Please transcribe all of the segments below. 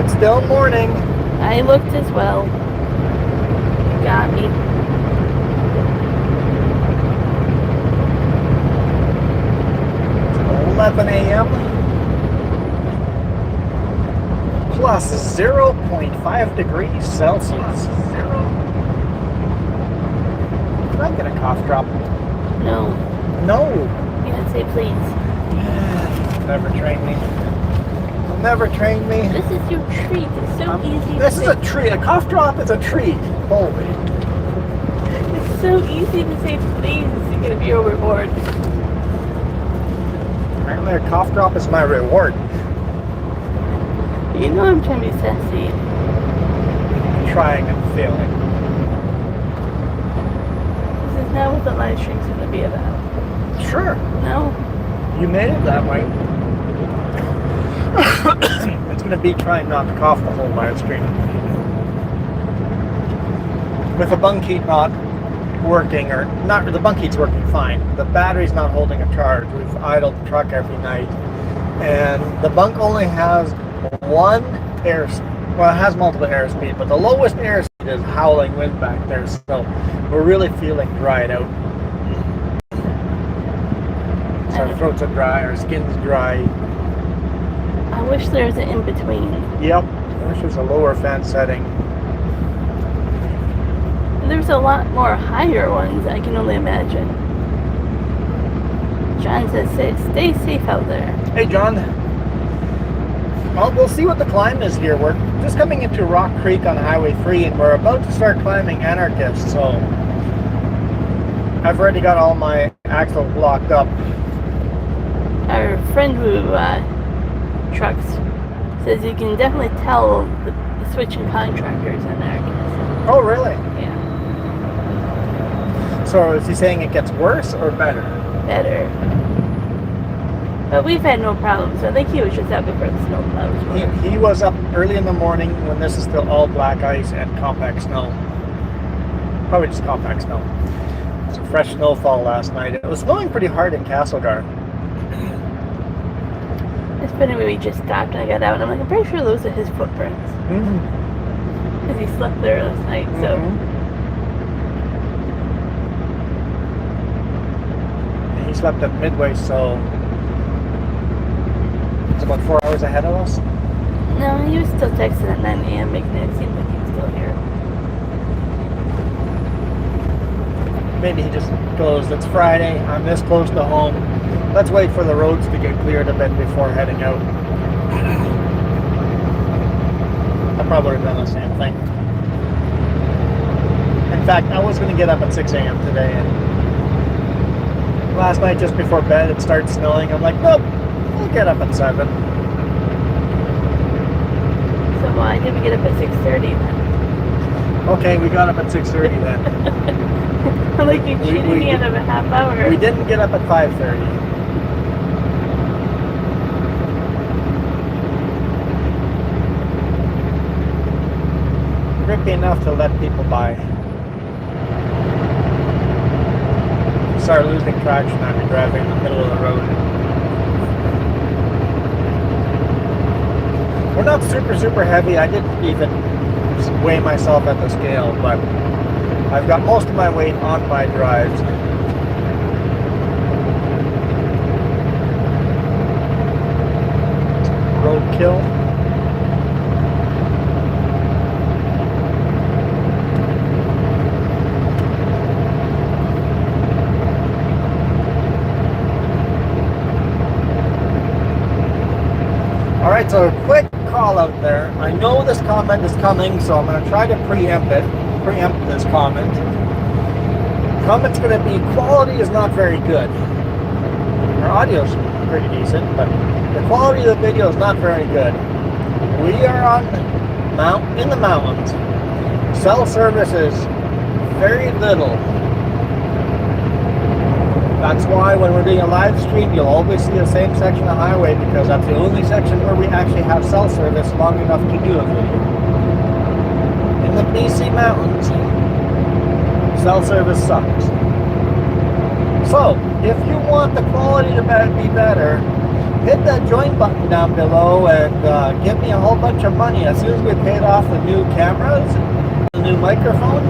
It's still morning. I looked as well. Got me. 11 a.m. plus 0.5 degrees Celsius. Can I get a cough drop? No. No. You didn't say please. Never trained me. Never trained me. This is your treat. It's so easy. This is a treat. A cough drop is a treat. Holy. It's so easy to say please. It's going to be your reward. Apparently a cough drop is my reward. You know I'm trying to be sassy. Trying and failing. This is not what the live stream's going to be about. Sure. No? You made it that way. It's going to be trying not to cough the whole live stream. With the bunk heat not working, or not, the bunk heat's working fine. The battery's not holding a charge. We've idled the truck every night. And the bunk only has one well, it has multiple airspeed, but the lowest airspeed is howling wind back there, so we're really feeling dried out. So our throats are dry, our skin's dry. I wish there was an in-between. Yep, I wish there's a lower fan setting. There's a lot more higher ones, I can only imagine. John says, stay safe out there. Hey, John. Well, we'll see what the climb is here. We're just coming into Rock Creek on Highway 3, and we're about to start climbing Anarchist, so I've already got all my axles locked up. Our friend who trucks says you can definitely tell the switching contractors in there. Oh, really? Yeah. So is he saying it gets worse or better? Better. But we've had no problems, so I think he was just out before the snow plows. He was up early in the morning when this is still all black ice and compact snow. Probably just compact snow. Some fresh snowfall last night. It was snowing pretty hard in Castlegar. It's funny when we just stopped and I got out and I'm like, I'm pretty sure those are his footprints. Because he slept there last night, so. He slept at Midway, so it's about 4 hours ahead of us. No, he was still texting at 9 a.m. making it seem like he was still here. Maybe he just goes, it's Friday, I'm this close to home. Let's wait for the roads to get cleared a bit before heading out. I probably would have done the same thing. In fact, I was going to get up at 6 a.m. today, and last night just before bed it started snowing. I'm like, nope, we'll get up at 7. So why did we get up at 6:30 then? Okay, we got up at 6:30 then. Like you cheated me out of a half hour. We didn't get up at 5:30. Grippy enough to let people by. Start losing traction after driving in the middle of the road. We're not super heavy. I didn't even weigh myself at the scale, but I've got most of my weight on my drives. Roadkill. Alright, so a quick call out there. I know this comment is coming, so I'm going to try to preempt this comment. The comment's going to be, quality is not very good. Our audio's pretty decent, but the quality of the video is not very good. We are in the mountains. Cell service is very little. That's why when we're doing a live stream, you'll always see the same section of highway, because that's the only section where we actually have cell service long enough to do a video. In the BC mountains, cell service sucks. So, if you want the quality to be better, hit that join button down below and give me a whole bunch of money. As soon as we paid off the new cameras, the new microphone,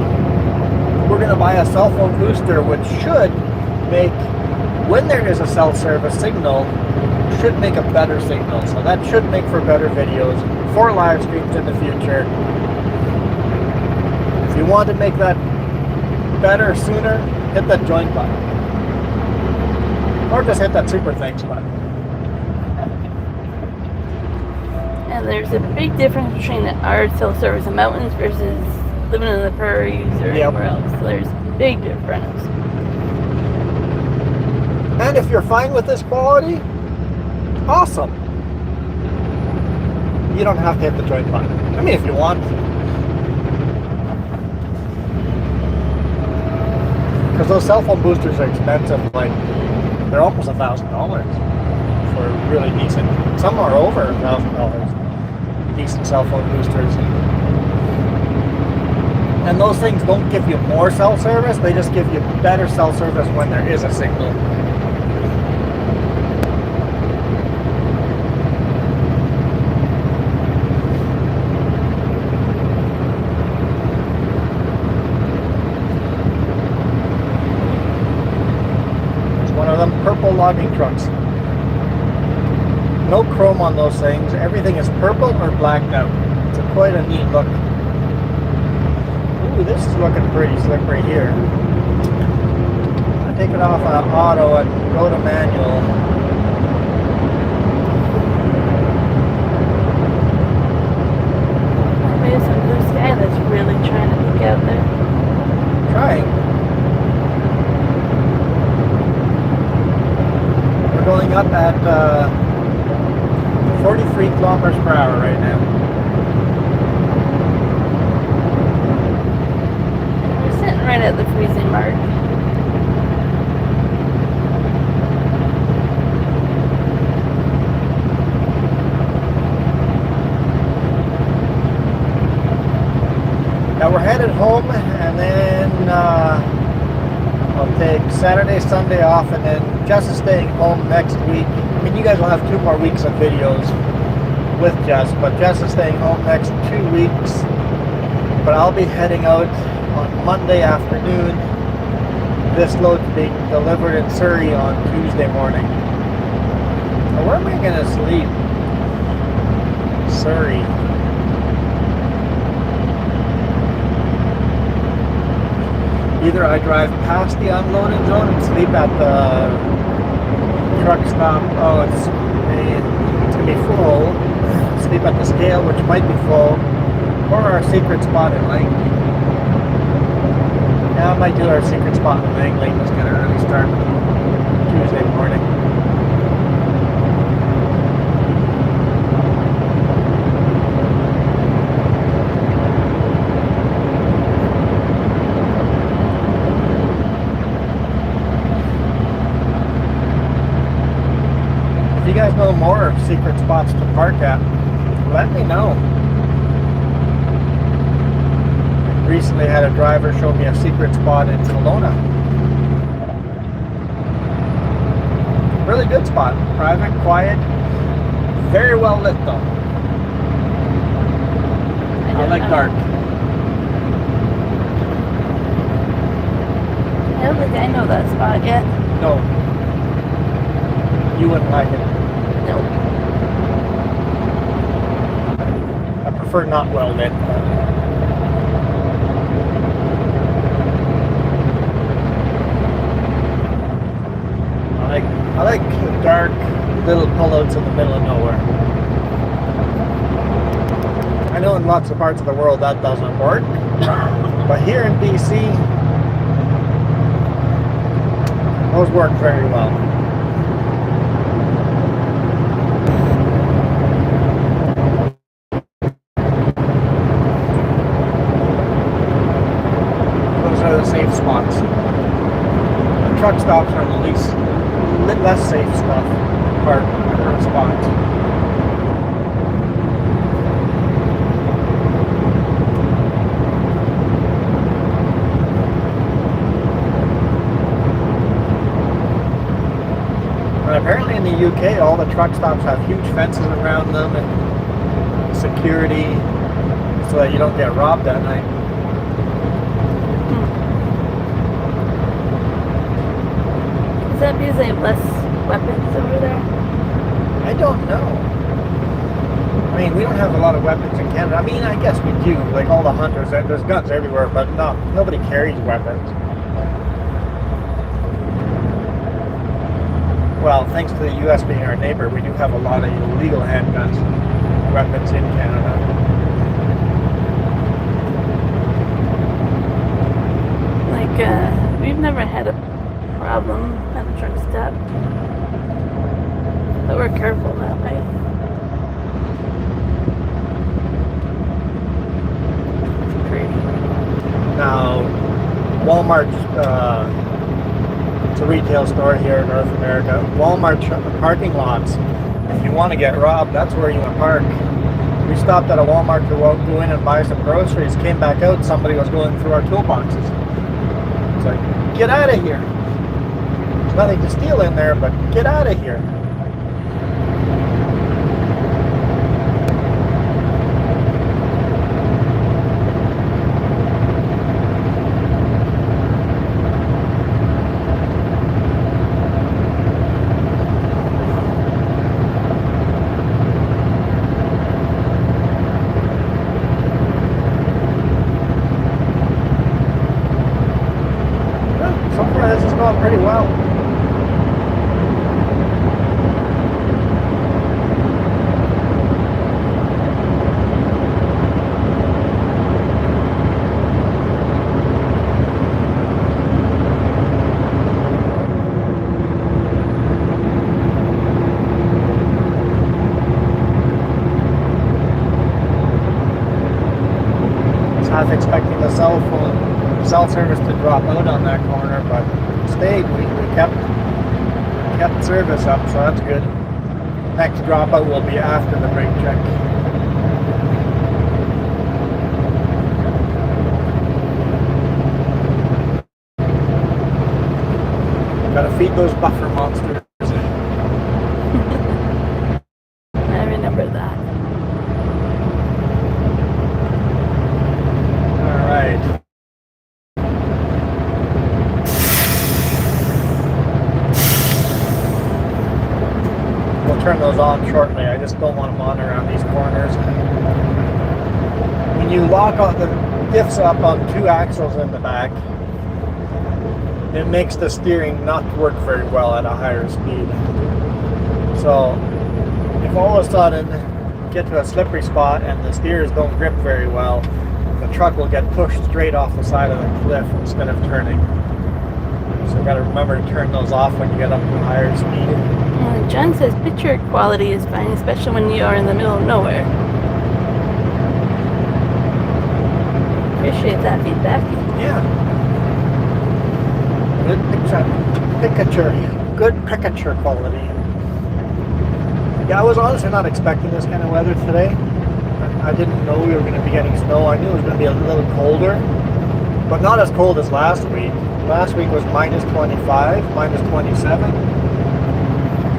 we're going to buy a cell phone booster, which should make, when there is a cell service signal, should make a better signal. So that should make for better videos, for live streams in the future. If you want to make that better sooner, hit that join button. Or just hit that super thanks button. And there's a big difference between our cell service in mountains versus living in the prairies or anywhere else. So there's a big difference. And if you're fine with this quality, awesome. You don't have to hit the join button. I mean, if you want. Because those cell phone boosters are expensive. Like, they're almost $1,000 for really decent. Some are over $1,000. Decent cell phone boosters. And those things don't give you more cell service. They just give you better cell service when there is a signal. Purple logging trucks. No chrome on those things. Everything is purple or blacked out. It's quite a neat look. Ooh, this is looking pretty slippery here. I take it off on auto and go to manual. There's some blue sky that's really trying to look out there. Trying. Going up at 43 kilometers per hour right now. We're sitting right at the freezing mark. Now we're headed home, and then I'll take Saturday, Sunday off, and then Jess is staying home next week. I mean, you guys will have 2 more weeks of videos with Jess, but Jess is staying home next 2 weeks. But I'll be heading out on Monday afternoon. This load's being delivered in Surrey on Tuesday morning. Now, where am I going to sleep? Surrey. Either I drive past the unloading zone and sleep at the truck stop. Oh, it's going to be full. Sleep at the scale, which might be full. Or our secret spot in Langley. Yeah, I might do our secret spot in Langley. Let's get an early start Tuesday morning. If you guys know more secret spots to park at, let me know. Recently had a driver show me a secret spot in Kelowna. Really good spot. Private, quiet, very well lit though. I like dark. I don't think I know that spot yet. No. You wouldn't like it. No. I prefer not well lit. I like dark little pullouts in the middle of nowhere. I know in lots of parts of the world that doesn't work, but here in BC, those work very well. Those are the safe spots. The truck stops are the least less safe stuff part or spot. And apparently in the UK, all the truck stops have huge fences around them and security so that you don't get robbed at night. Is that because they have less weapons over there? I don't know. I mean, we don't have a lot of weapons in Canada. I mean, I guess we do. Like all the hunters, there's guns everywhere, but nobody carries weapons. Well, thanks to the U.S. being our neighbor, we do have a lot of illegal handguns and weapons in Canada. Like, we've never had a problem at a truck stop. But we're careful that way. Now, Walmart, it's a retail store here in North America. Walmart parking lots, if you want to get robbed, that's where you want to park. We stopped at a Walmart to go in and buy some groceries, came back out, somebody was going through our toolboxes. It's like, get out of here. There's nothing to steal in there, but get out of here. So far, this is going pretty well. I was half expecting the cell service to drop out on that corner, but stayed. We kept service up, so that's good. Next dropout will be after the brake check. Gotta feed those buffer monsters. I remember that. Alright. We'll turn those on shortly. I just don't want them on around these corners. When you lock on the diffs up on two axles in the back, it makes the steering not work very well at a higher speed. So if all of a sudden you get to a slippery spot and the steers don't grip very well, the truck will get pushed straight off the side of the cliff instead of turning. So you gotta remember to turn those off when you get up to a higher speed. John says picture quality is fine, especially when you are in the middle of nowhere. Appreciate that feedback. Yeah. Good picture quality. Yeah, I was honestly not expecting this kind of weather today. I didn't know we were going to be getting snow. I knew it was going to be a little colder, but not as cold as last week. Last week was minus 25, minus 27.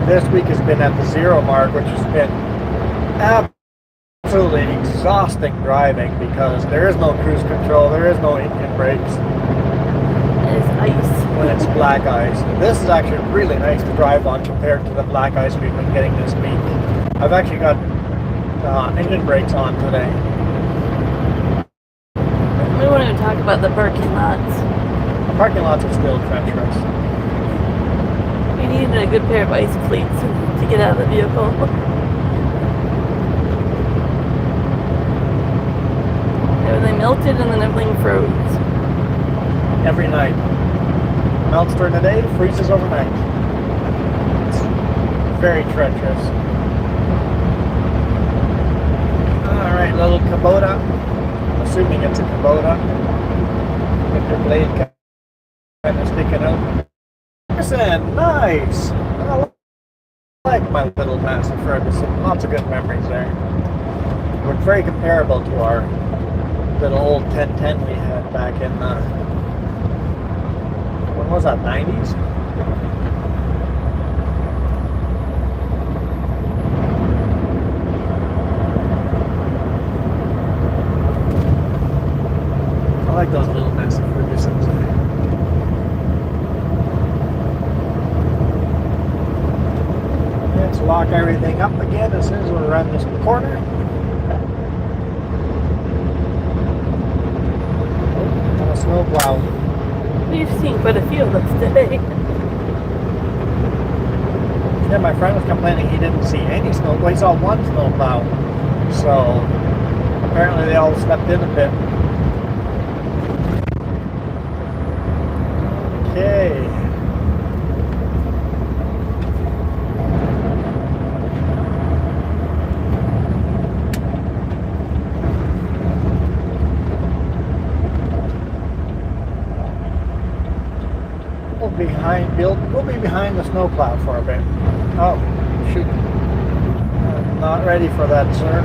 This week has been at the 0 mark, which has been absolutely exhausting driving because there is no cruise control, there is no engine brakes. It is ice. When it's black ice. This is actually really nice to drive on compared to the black ice we've been getting this week. I've actually got engine brakes on today. We won't even talk about the parking lots. The parking lots are still treacherous. We needed a good pair of ice cleats to get out of the vehicle. Everything melted and then everything froze. Every night. Melts during the day, freezes overnight. It's very treacherous. Alright, little Kubota. I'm assuming it's a Kubota. With their blade kind of sticking out. Listen, nice! I like my little Massey Ferguson. Lots of good memories there. We're very comparable to our little old 1010 we had back in the... When was that, 90s? like those little messy Fergusons. Let's lock everything up again as soon as we run this corner. Oh, on a snowplow. We've seen quite a few of those today. Yeah, my friend was complaining he didn't see any snow. Well, he saw one snowplow. So apparently they all slept in a bit. Okay. We'll be behind the snowplow for a bit. Oh, shoot. I'm not ready for that, sir.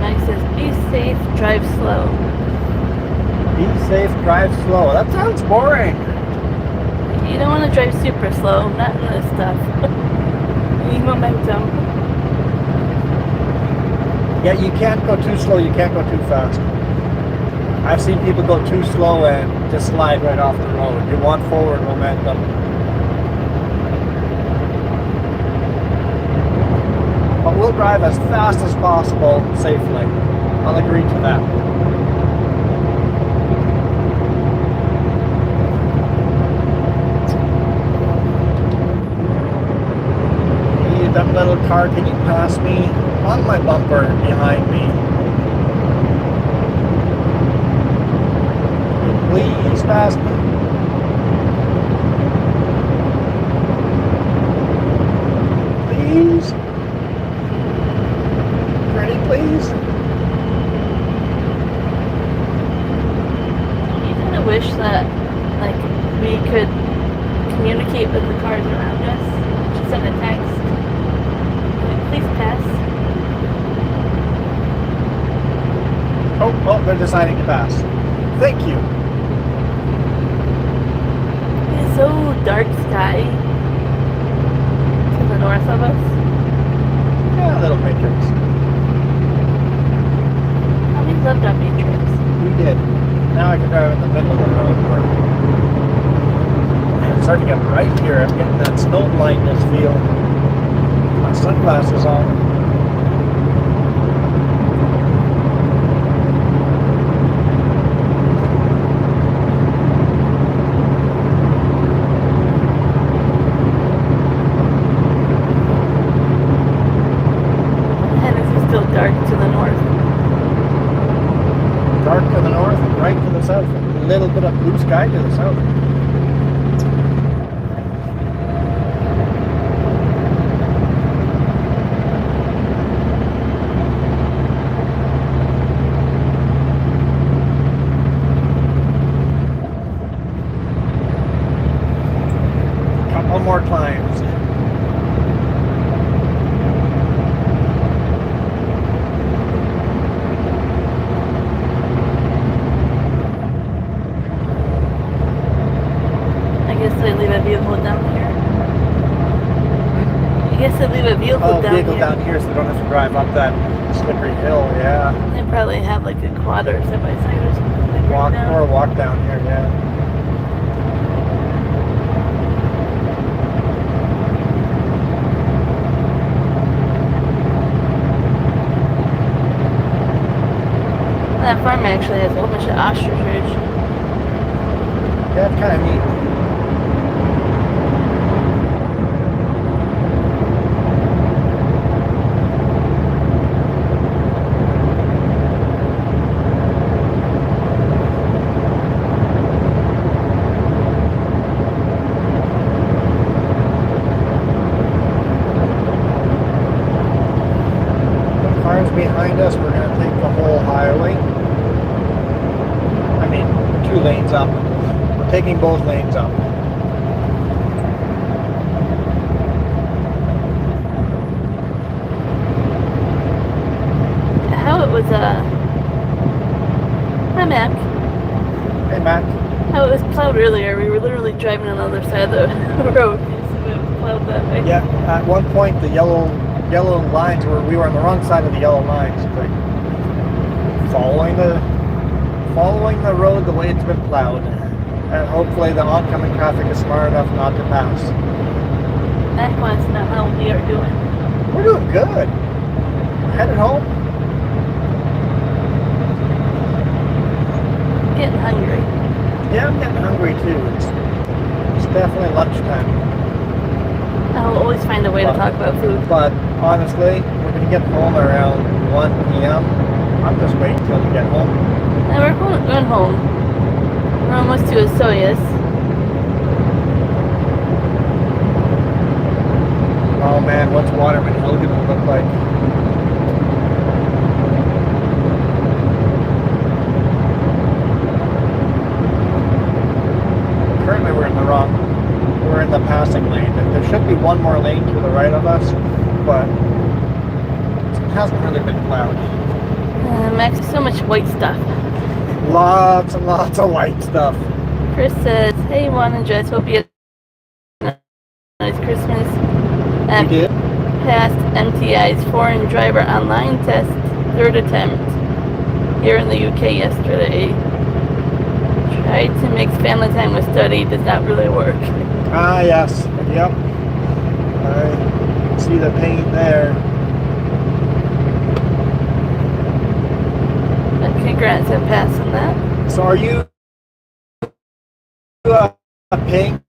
Mike says, be safe, drive slow. Be safe, drive slow. That sounds boring. You don't want to drive super slow, not in this stuff. You need momentum. Yeah, you can't go too slow, you can't go too fast. I've seen people go too slow and just slide right off the road. You want forward momentum. But we'll drive as fast as possible safely. I'll agree to that. Hey, that little car, can you pass me? On my bumper behind me. Please pass me. Please. Pretty please. You kind of wish that, like, we could communicate with the cars around us. Just send a text. Like, please pass. Oh, they're deciding to pass. Thank you. It's so dark sky to the north of us. Yeah, a little matrix. Oh, we loved our matrix. We did. Now I can drive in the middle of the road. Man, it's starting to get bright here. I'm getting that snow blindness feel. My sunglasses on. And this is still dark to the north. Dark to the north and bright to the south. A little bit of blue sky to the south. Couple more climbs. I guess they leave a vehicle down here. I guess they leave a vehicle Oh, down vehicle here. down here so they don't have to drive up that slippery hill, yeah. They probably have like a quad or side by side or something. Like Walk right now. or walk down here, yeah. That farm actually has a whole bunch of ostrich ridge. Yeah, it's kind of neat. The cars behind us, we're going to take the whole highway. I mean, 2 lanes up. We're taking both lanes up. How it was Hi Mac. Hey, Matt. How it was plowed earlier. We were literally driving on the other side of the road. So it was plowed that way. Yeah, at one point the yellow lines we were on the wrong side of the yellow lines, like following the road the way it's been plowed. And hopefully the oncoming traffic is smart enough not to pass. Mac wants to know how we are doing. We're doing good. Headed home. Getting hungry. Yeah, I'm getting hungry too. It's definitely lunchtime. I'll always find a way to talk about food. But honestly, we're going to get home around 1 p.m. I'm just waiting till we get home. Now we're going home. We're almost to Osoyoos. Oh man, what's Waterman Hill going to look like? Currently we're in the passing lane. There should be one more lane to the right of us, but it hasn't really been plowed. Max, so much white stuff. Lots and lots of white stuff. Chris says, "Hey, Juan and Jess, hope you had a nice Christmas." You did? Passed MTI's foreign driver online test, 3rd attempt, here in the UK yesterday. Tried to mix family time with study, does not really work. Ah, yes. Yep. I see the pain there. But congrats on passing that. So are you paying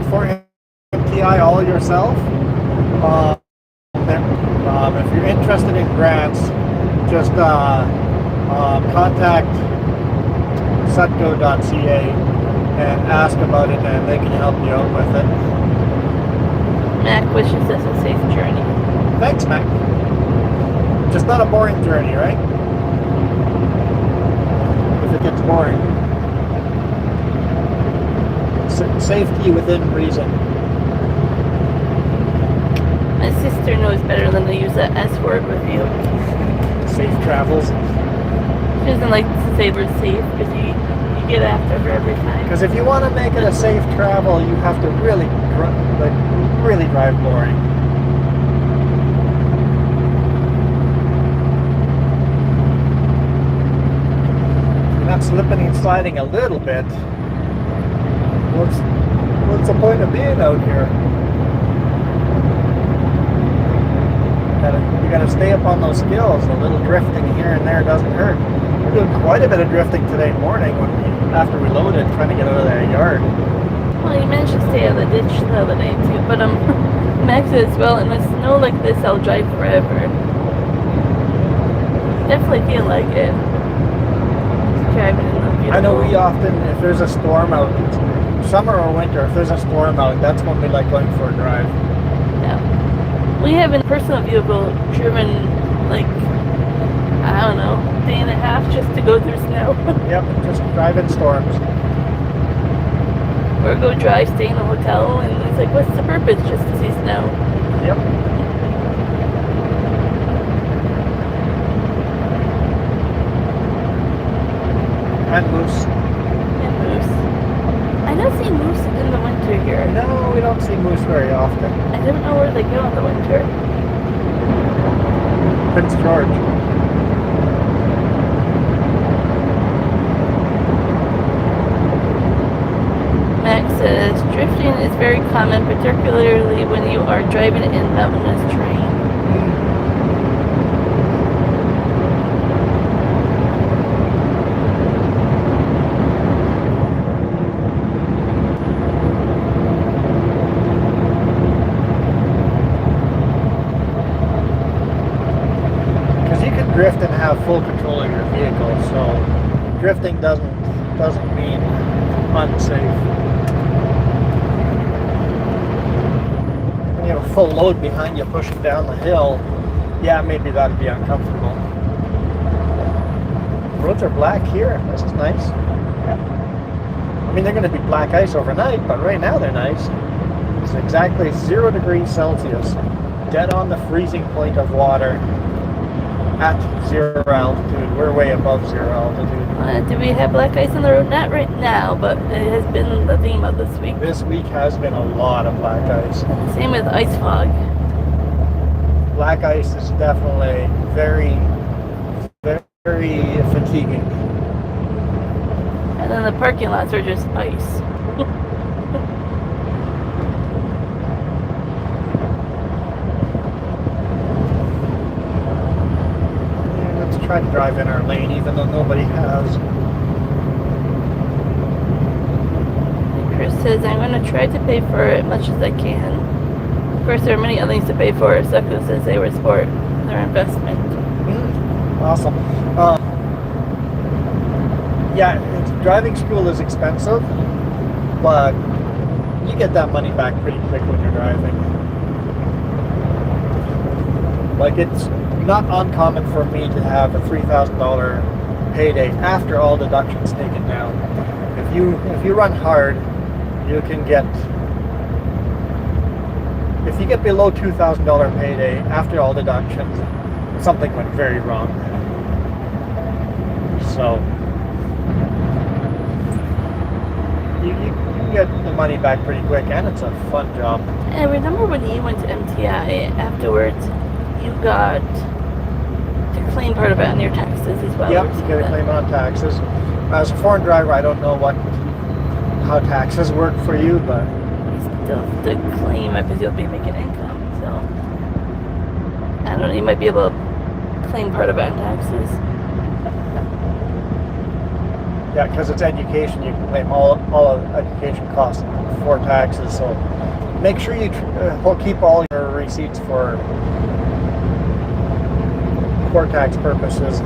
for MTI all yourself? If you're interested in grants, just contact sutco.ca and ask about it, and they can help you out with it. Mac wishes us a safe journey. Thanks, Mac. Just not a boring journey, right? If it gets boring. Safety within reason. My sister knows better than to use that S word with you. Safe travels. She doesn't like to say we're safe because you get after her every time. Because if you want to make it a safe travel, you have to really drive boring. You're not slipping and sliding a little bit. What's the point of being out here? You gotta stay up on those skills. A little drifting here and there doesn't hurt. We're doing quite a bit of drifting today morning after we loaded, trying to get out of that yard. Well, you managed to stay out of the ditch the other day too, but Max as well, in the snow like this, I'll drive forever. Definitely feel like it. Driving in the beautiful. I know we often, if there's a storm out, summer or winter, if there's a storm out, that's when we like going for a drive. Yeah. We have a personal vehicle driven like, I don't know, day and a half just to go through snow. Yep, just drive in storms. Or go drive, stay in a hotel, and it's like, what's the purpose? Just to see snow. Yep. And moose. And moose. I don't see moose in the winter here. No, we don't see moose very often. I don't know where they go in the winter. Prince George. Max says, drifting is very common, particularly when you are driving in mountainous terrain. Because you can drift and have full control of your vehicle, so drifting doesn't mean unsafe. When you have a full load behind you pushing down the hill, yeah, maybe that'd be uncomfortable. Roads are black here. This is nice. I mean, they're going to be black ice overnight, but right now they're nice. It's exactly 0 degrees Celsius, dead on the freezing point of water. at 0 altitude. We're way above 0 altitude. Do we have black ice on the road? Not right now, but it has been the theme of this week. This week has been a lot of black ice. Same with ice fog. Black ice is definitely very, very fatiguing. And then the parking lots are just ice. Let's try to drive in our lane even though nobody has. Chris says, I'm going to try to pay for it as much as I can. Of course, there are many other things to pay for. Succo says they were sport their investment. Awesome. Yeah, driving school is expensive, but you get that money back pretty quick when you're driving. Like, it's not uncommon for me to have a $3,000 payday after all deductions taken down. If you run hard, you can get, if you get below $2,000 payday after all deductions, something went very wrong. So you can get the money back pretty quick, and it's a fun job. And remember when you went to MTI, afterwards you got to claim part of it on your taxes as well? Yep, you get a claim on taxes. As a foreign driver, I don't know how taxes work for you, but you still have to claim it because you'll be making income. So I don't know, you might be able to claim part of it on taxes. yeah, because it's education, you can claim all of education costs for taxes. So make sure you keep all your receipts for tax purposes.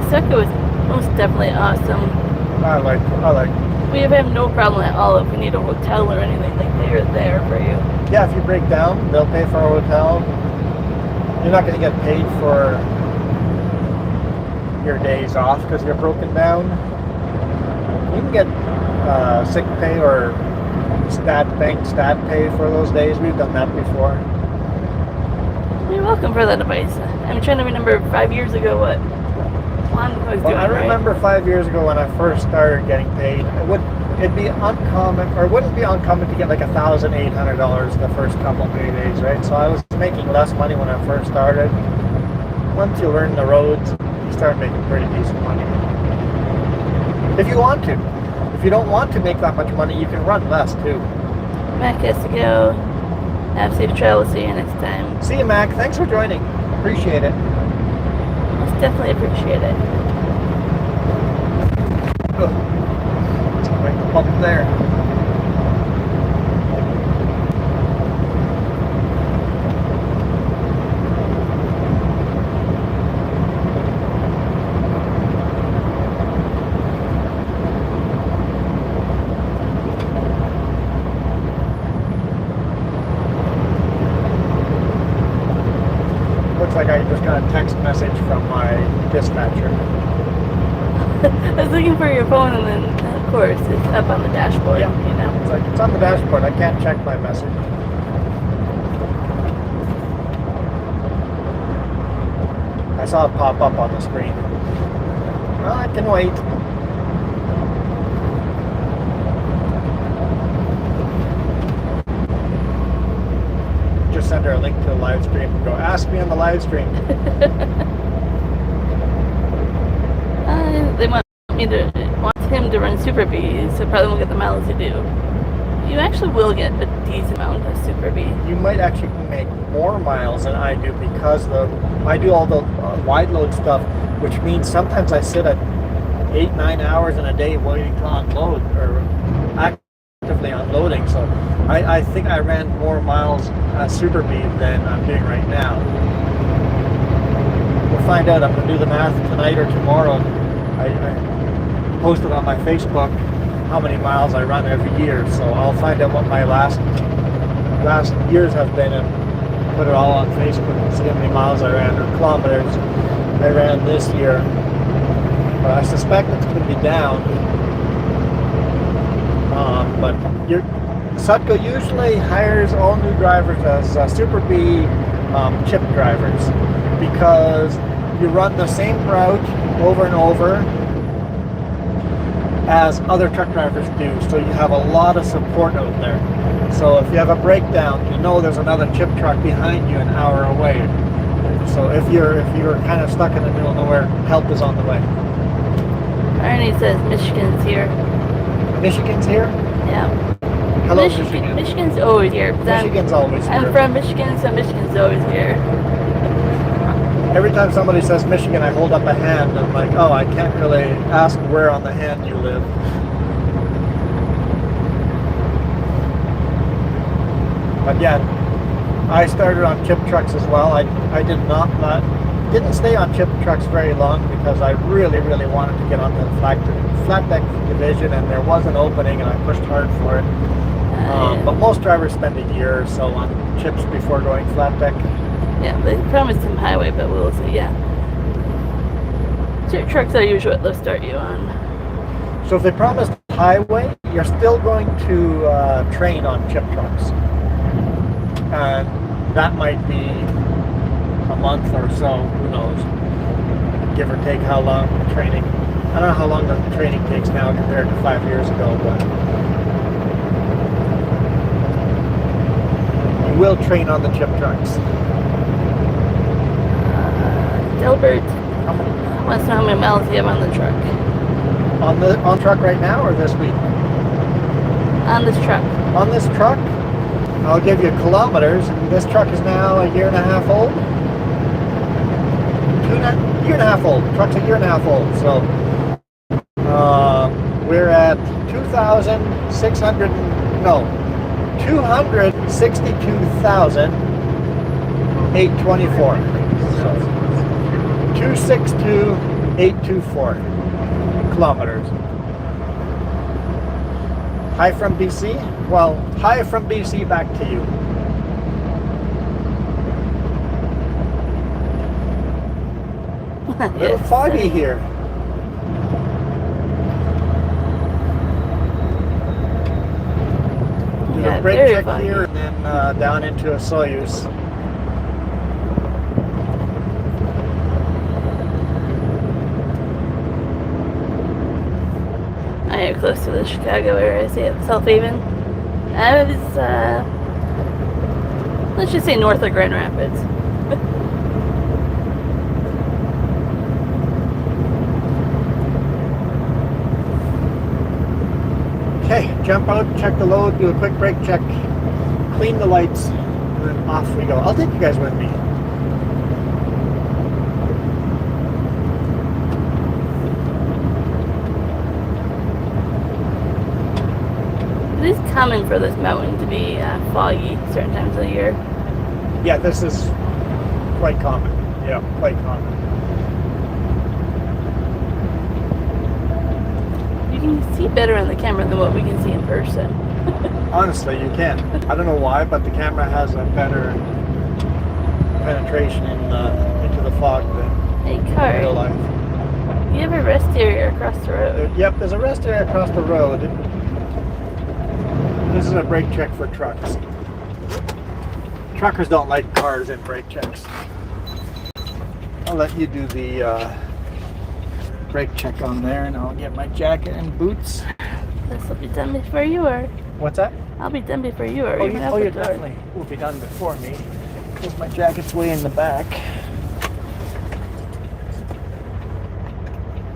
Succo is most definitely awesome. I like. We have no problem at all if we need a hotel or anything. Like, they're there for you. Yeah, if you break down, they'll pay for a hotel. You're not going to get paid for your days off because you're broken down. You can get sick pay or stat pay for those days. We've done that before. You're welcome for that advice. I'm trying to remember 5 years ago what I was doing, I remember right? 5 years ago when I first started getting paid, it'd be uncommon, or wouldn't be uncommon to get like $1,800 the first couple paydays, right? So I was making less money when I first started. Once you learn the roads, you start making pretty decent money. If you want to. If you don't want to make that much money, you can run less too. Mac has to go. Have safe travel. See you next time. See you, Mac. Thanks for joining. Appreciate it. Most definitely appreciate it. Let's go right up there. Looks like I just got a text message from my dispatcher. I was looking for your phone, and then, of course, it's up on the dashboard. Yeah. You know. It's like, it's on the dashboard. I can't check my message. I saw it pop up on the screen. Well, I can wait. Just send her a link to the live stream and go, ask me on the live stream. They want him to run Super B, so probably won't get the mileage to do. You actually will get a decent amount of Super B. You might actually make more miles than I do because I do all the wide load stuff, which means sometimes I sit at 8-9 hours in a day waiting to unload or actively unloading. So I think I ran more miles at Super B than I'm doing right now. We'll find out. I'm going to do the math tonight or tomorrow. I posted on my Facebook how many miles I run every year, so I'll find out what my last years have been and put it all on Facebook and see how many miles I ran or kilometers I ran this year. But I suspect it's going to be down. But Sutco usually hires all new drivers as Super B chip drivers because you run the same route over and over as other truck drivers do, so you have a lot of support out there. So if you have a breakdown, you know there's another chip truck behind you an hour away. So if you're kind of stuck in the middle of nowhere, help is on the way. Arnie says Michigan's here. Michigan's here? Yeah. Hello, Michigan. Michigan's always here. Michigan's always here. I'm from Michigan, so Michigan's always here. Every time somebody says Michigan, I hold up a hand. I'm like, oh, I can't really ask where on the hand you live. But yeah, I started on chip trucks as well. I didn't stay on chip trucks very long because I really wanted to get on the flat deck division, and there was an opening, and I pushed hard for it. But most drivers spend a year or so on chips before going flat deck. Yeah, they promised some highway, but we'll see. Yeah, chip trucks are usually what they'll start you on. So if they promised highway, you're still going to train on chip trucks, and that might be a month or so. Who knows? Give or take how long the training. I don't know how long the training takes now compared to 5 years ago, but you will train on the chip trucks. Delbert wants to know how many miles you have on the truck. On truck right now or this week? On this truck. On this truck, I'll give you kilometers. This truck is now a year and a half old. Year and a half old. Truck's a year and a half old. So we're at 262,824. So 262,824 kilometers. Hi from BC? Well, hi from BC back to you. A little foggy here. Do a brake check foggy here and then down into a Soyuz. I am close to the Chicago area. See it, South Haven. I was, let's just say north of Grand Rapids. Okay, jump out, check the load, do a quick brake check, clean the lights, and then off we go. I'll take you guys with me. It is common for this mountain to be foggy certain times of the year. Yeah, this is quite common. Yeah, quite common. You can see better on the camera than what we can see in person. Honestly, you can. I don't know why, but the camera has a better penetration into the fog than Hey, real car, life. you have a rest area across the road. Yep, there's a rest area across the road. This is a brake check for trucks. Truckers don't like cars in brake checks. I'll let you do the brake check on there, and I'll get my jacket and boots. This will be done before you are. What's that? I'll be done before you are. Oh, even you after dark. definitely will be done before me, because my jacket's way in the back.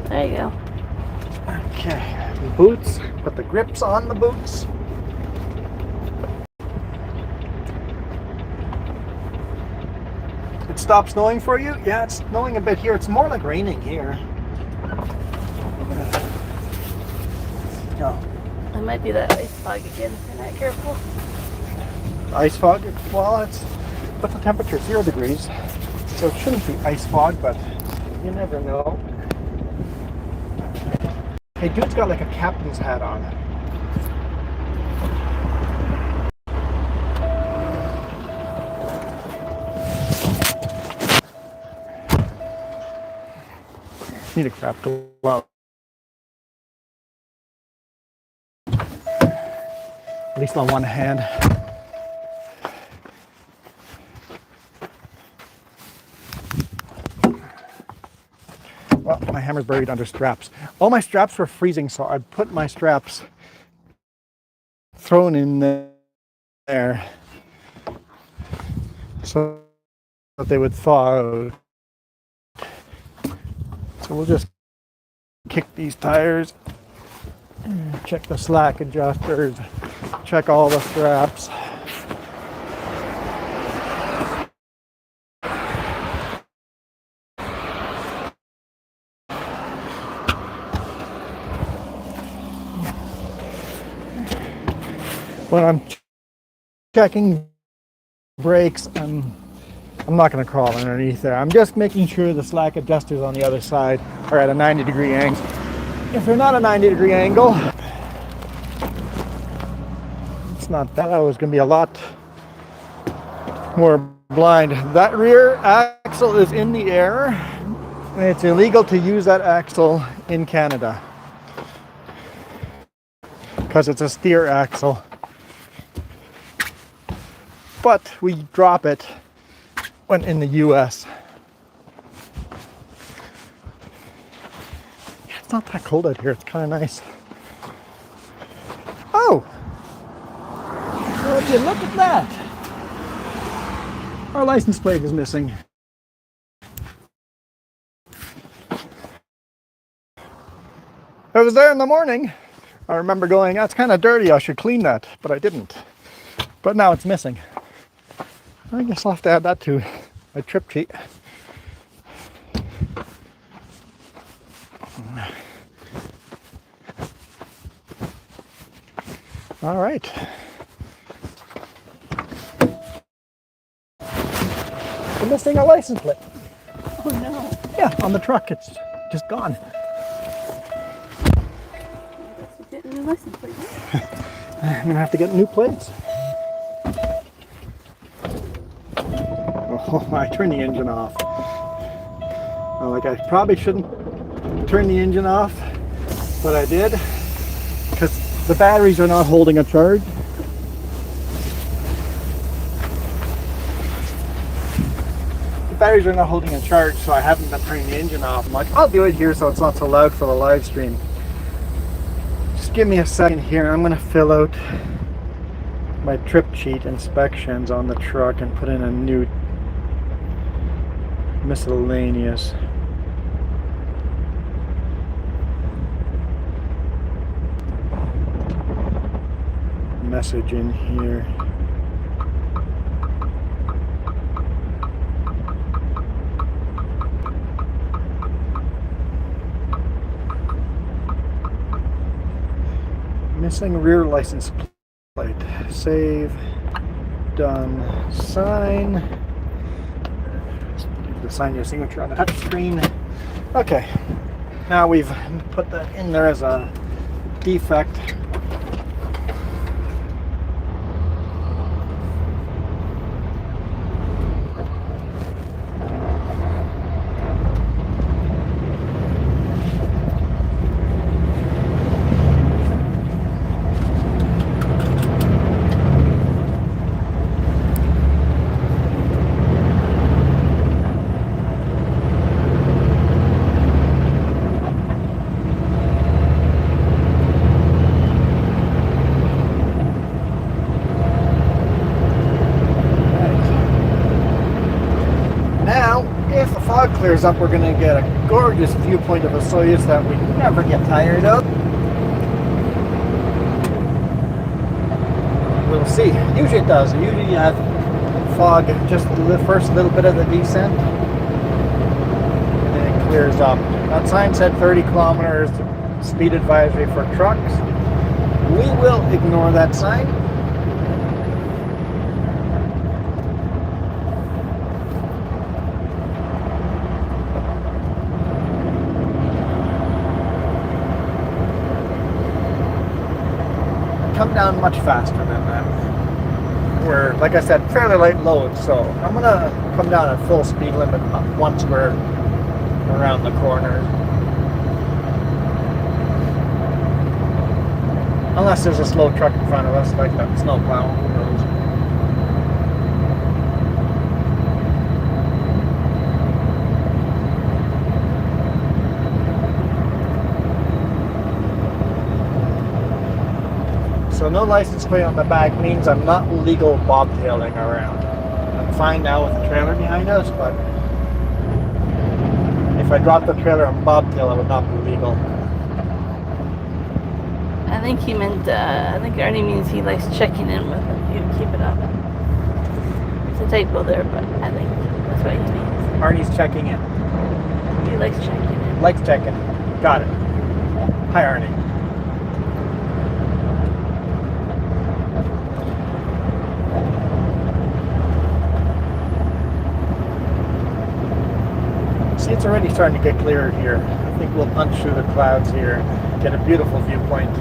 There you go. Okay, the boots. Put the grips on the boots. It stopped snowing for you? Yeah, it's snowing a bit here. It's more like raining here. No. It might be that ice fog again if you're not careful. Ice fog? Well, but the temperature is 0 degrees, so it shouldn't be ice fog, but you never know. Hey, dude's got like a captain's hat on. Need a crap glove. At least on one hand. Well, my hammer's buried under straps. All my straps were freezing, so I put my straps thrown in there so that they would thaw out. So we'll just kick these tires, check the slack adjusters, check all the straps. When I'm checking brakes, I'm not going to crawl underneath there. I'm just making sure the slack adjusters on the other side are at a 90-degree angle. If they're not a 90-degree angle, it's not that. I was going to be a lot more blind. That rear axle is in the air, and it's illegal to use that axle in Canada because it's a steer axle. But we drop it when in the US. Yeah, it's not that cold out here. It's kind of nice. Oh! Would you look at that? Our license plate is missing. I was there in the morning. I remember going, that's kind of dirty. I should clean that. But I didn't. But now it's missing. I guess I'll have to add that to my trip sheet. All right. We're missing a license plate. Oh no. Yeah, on the truck. It's just gone. Get a new license plate. I'm gonna have to get new plates. Oh, I turned the engine off. Like I probably shouldn't turn the engine off, but I did because the batteries are not holding a charge. The batteries are not holding a charge, so I haven't been turning the engine off. I'm like, I'll do it here so it's not so loud for the live stream. Just give me a second here. I'm going to fill out my trip sheet inspections on the truck and put in a new miscellaneous. Message in here. Missing rear license plate. Save. Done. Sign. Sign your signature on the touch screen. Okay, now we've put that in there as a defect. Clears up, we're going to get a gorgeous viewpoint of Osoyoos that we never get tired of. We'll see. Usually it does. Usually you have fog just the first little bit of the descent, and then it clears up. That sign said 30 kilometers speed advisory for trucks. We will ignore that sign. Come down much faster than that. We're, like I said, fairly light load, so I'm gonna come down at full speed limit once we're around the corner. Unless there's a slow truck in front of us, like that snow plow. Who knows? So no license plate on the back means I'm not legal bobtailing around. I'm fine now with the trailer behind us, but if I dropped the trailer and bobtail, it would not be legal. I think he meant, I think Ernie means he likes checking in with you, keep it up. There's a typo there, but I think that's what he means. Arnie's checking in. He likes checking in. Likes checking. Got it. Hi, Arnie. See, it's already starting to get clearer here. I think we'll punch through the clouds here and get a beautiful viewpoint.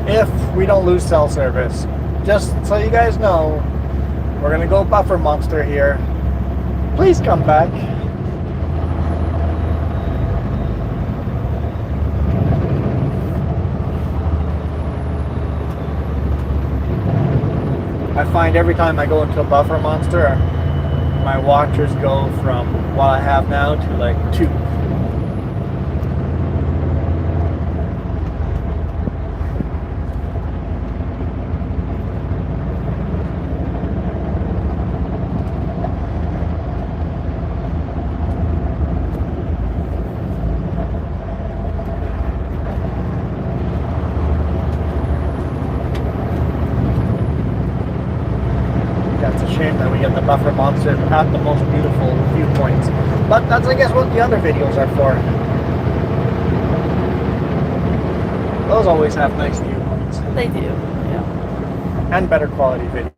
If we don't lose cell service. Just so you guys know, we're going to go buffer monster here. Please come back. I find every time I go into a buffer monster, my watchers go from what I have now to like 2. That's a shame that we get the buffer monster at the most beautiful viewpoints. But that's, I guess, what the other videos are for. Those always have nice viewpoints. They do, yeah. And better quality video.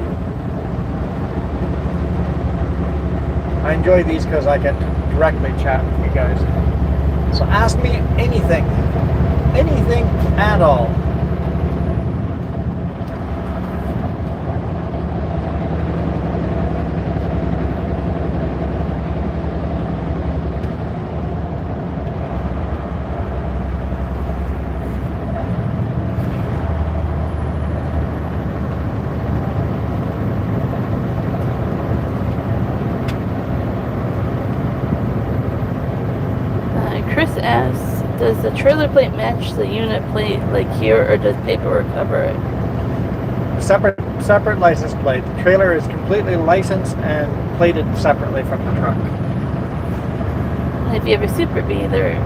I enjoy these because I can directly chat with you guys. So ask me anything. Anything at all. Chris asks, does the trailer plate match the unit plate like here, or does paperwork cover it? Separate license plate. The trailer is completely licensed and plated separately from the truck. And if you have a Super B, they're...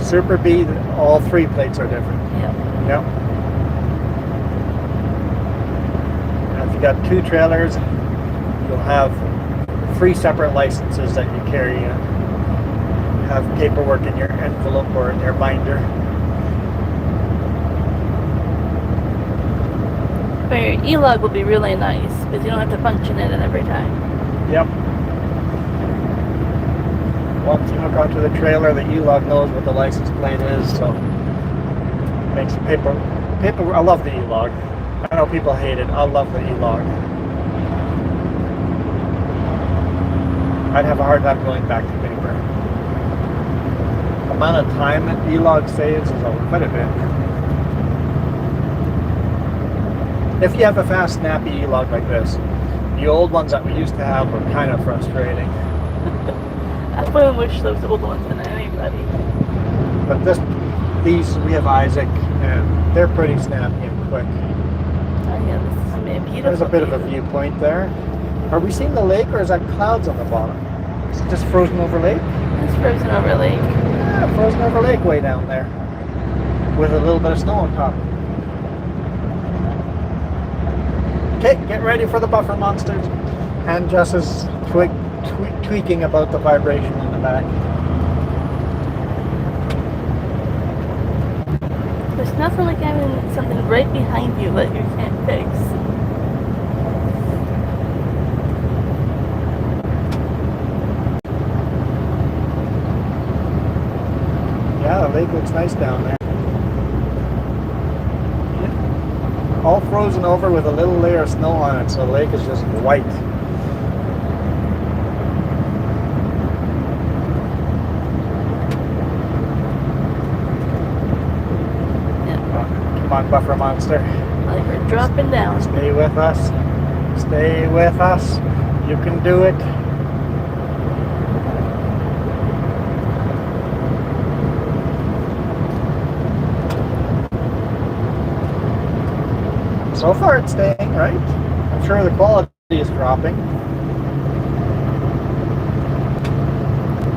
Super B, all 3 plates are different. Yep. Yep. And if you got 2 trailers, you'll have 3 separate licenses that you carry. Have paperwork in your envelope or in your binder. But your E-log will be really nice, because you don't have to punch it in every time. Yep. Once you hook onto the trailer, the E-log knows what the license plate is, so makes paper. I love the E-log. I know people hate it. I love the E-log. I'd have a hard time going back to paper. The amount of time that E-log saves is quite a bit. If you have a fast, snappy E-log like this. The old ones that we used to have were kind of frustrating. I wouldn't wish those old ones on anybody. But these, we have Isaac, and they're pretty snappy and quick. Oh yeah, this is a beautiful. There's a bit of a viewpoint there. Are we seeing the lake, or is that clouds on the bottom? Is it just frozen over lake? It's frozen over lake. Yeah, frozen over lake way down there. With a little bit of snow on top. Okay, get ready for the buffer monsters. And Jess is tweaking about the vibration in the back. There's nothing like having something right behind you that you can't fix. Yeah, the lake looks nice down there. All frozen over with a little layer of snow on it, so the lake is just white. Yeah. Come on, Buffer Monster. Like we're dropping down. Stay with us. Stay with us. You can do it. So far it's staying, right? I'm sure the quality is dropping.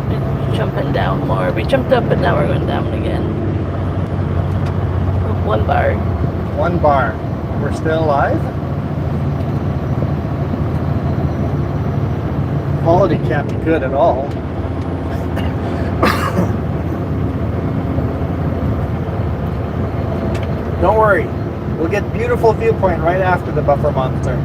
We're jumping down more. We jumped up, but now we're going down again. 1 bar. 1 bar. We're still alive. Quality can't be good at all. Don't worry. We'll get beautiful viewpoint right after the Buffer Monster.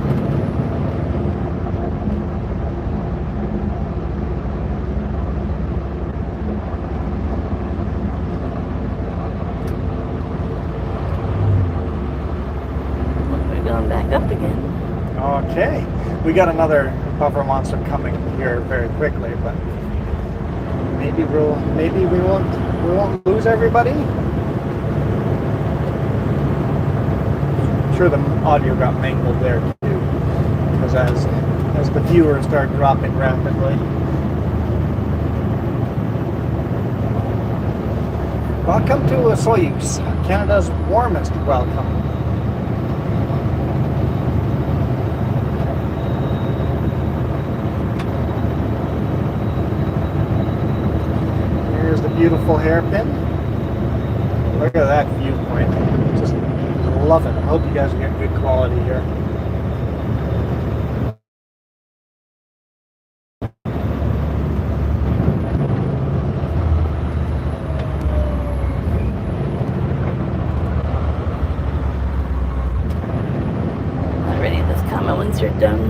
We're going back up again. Okay. We got another Buffer Monster coming here very quickly, but maybe we won't lose everybody. Sure, the audio got mangled there too, because as the viewers start dropping rapidly. Welcome to Soyuz, Canada's warmest welcome. Here's the beautiful hairpin. Look at that viewpoint. Just love it. I hope you guys are getting good quality here. Already this comment once you're done.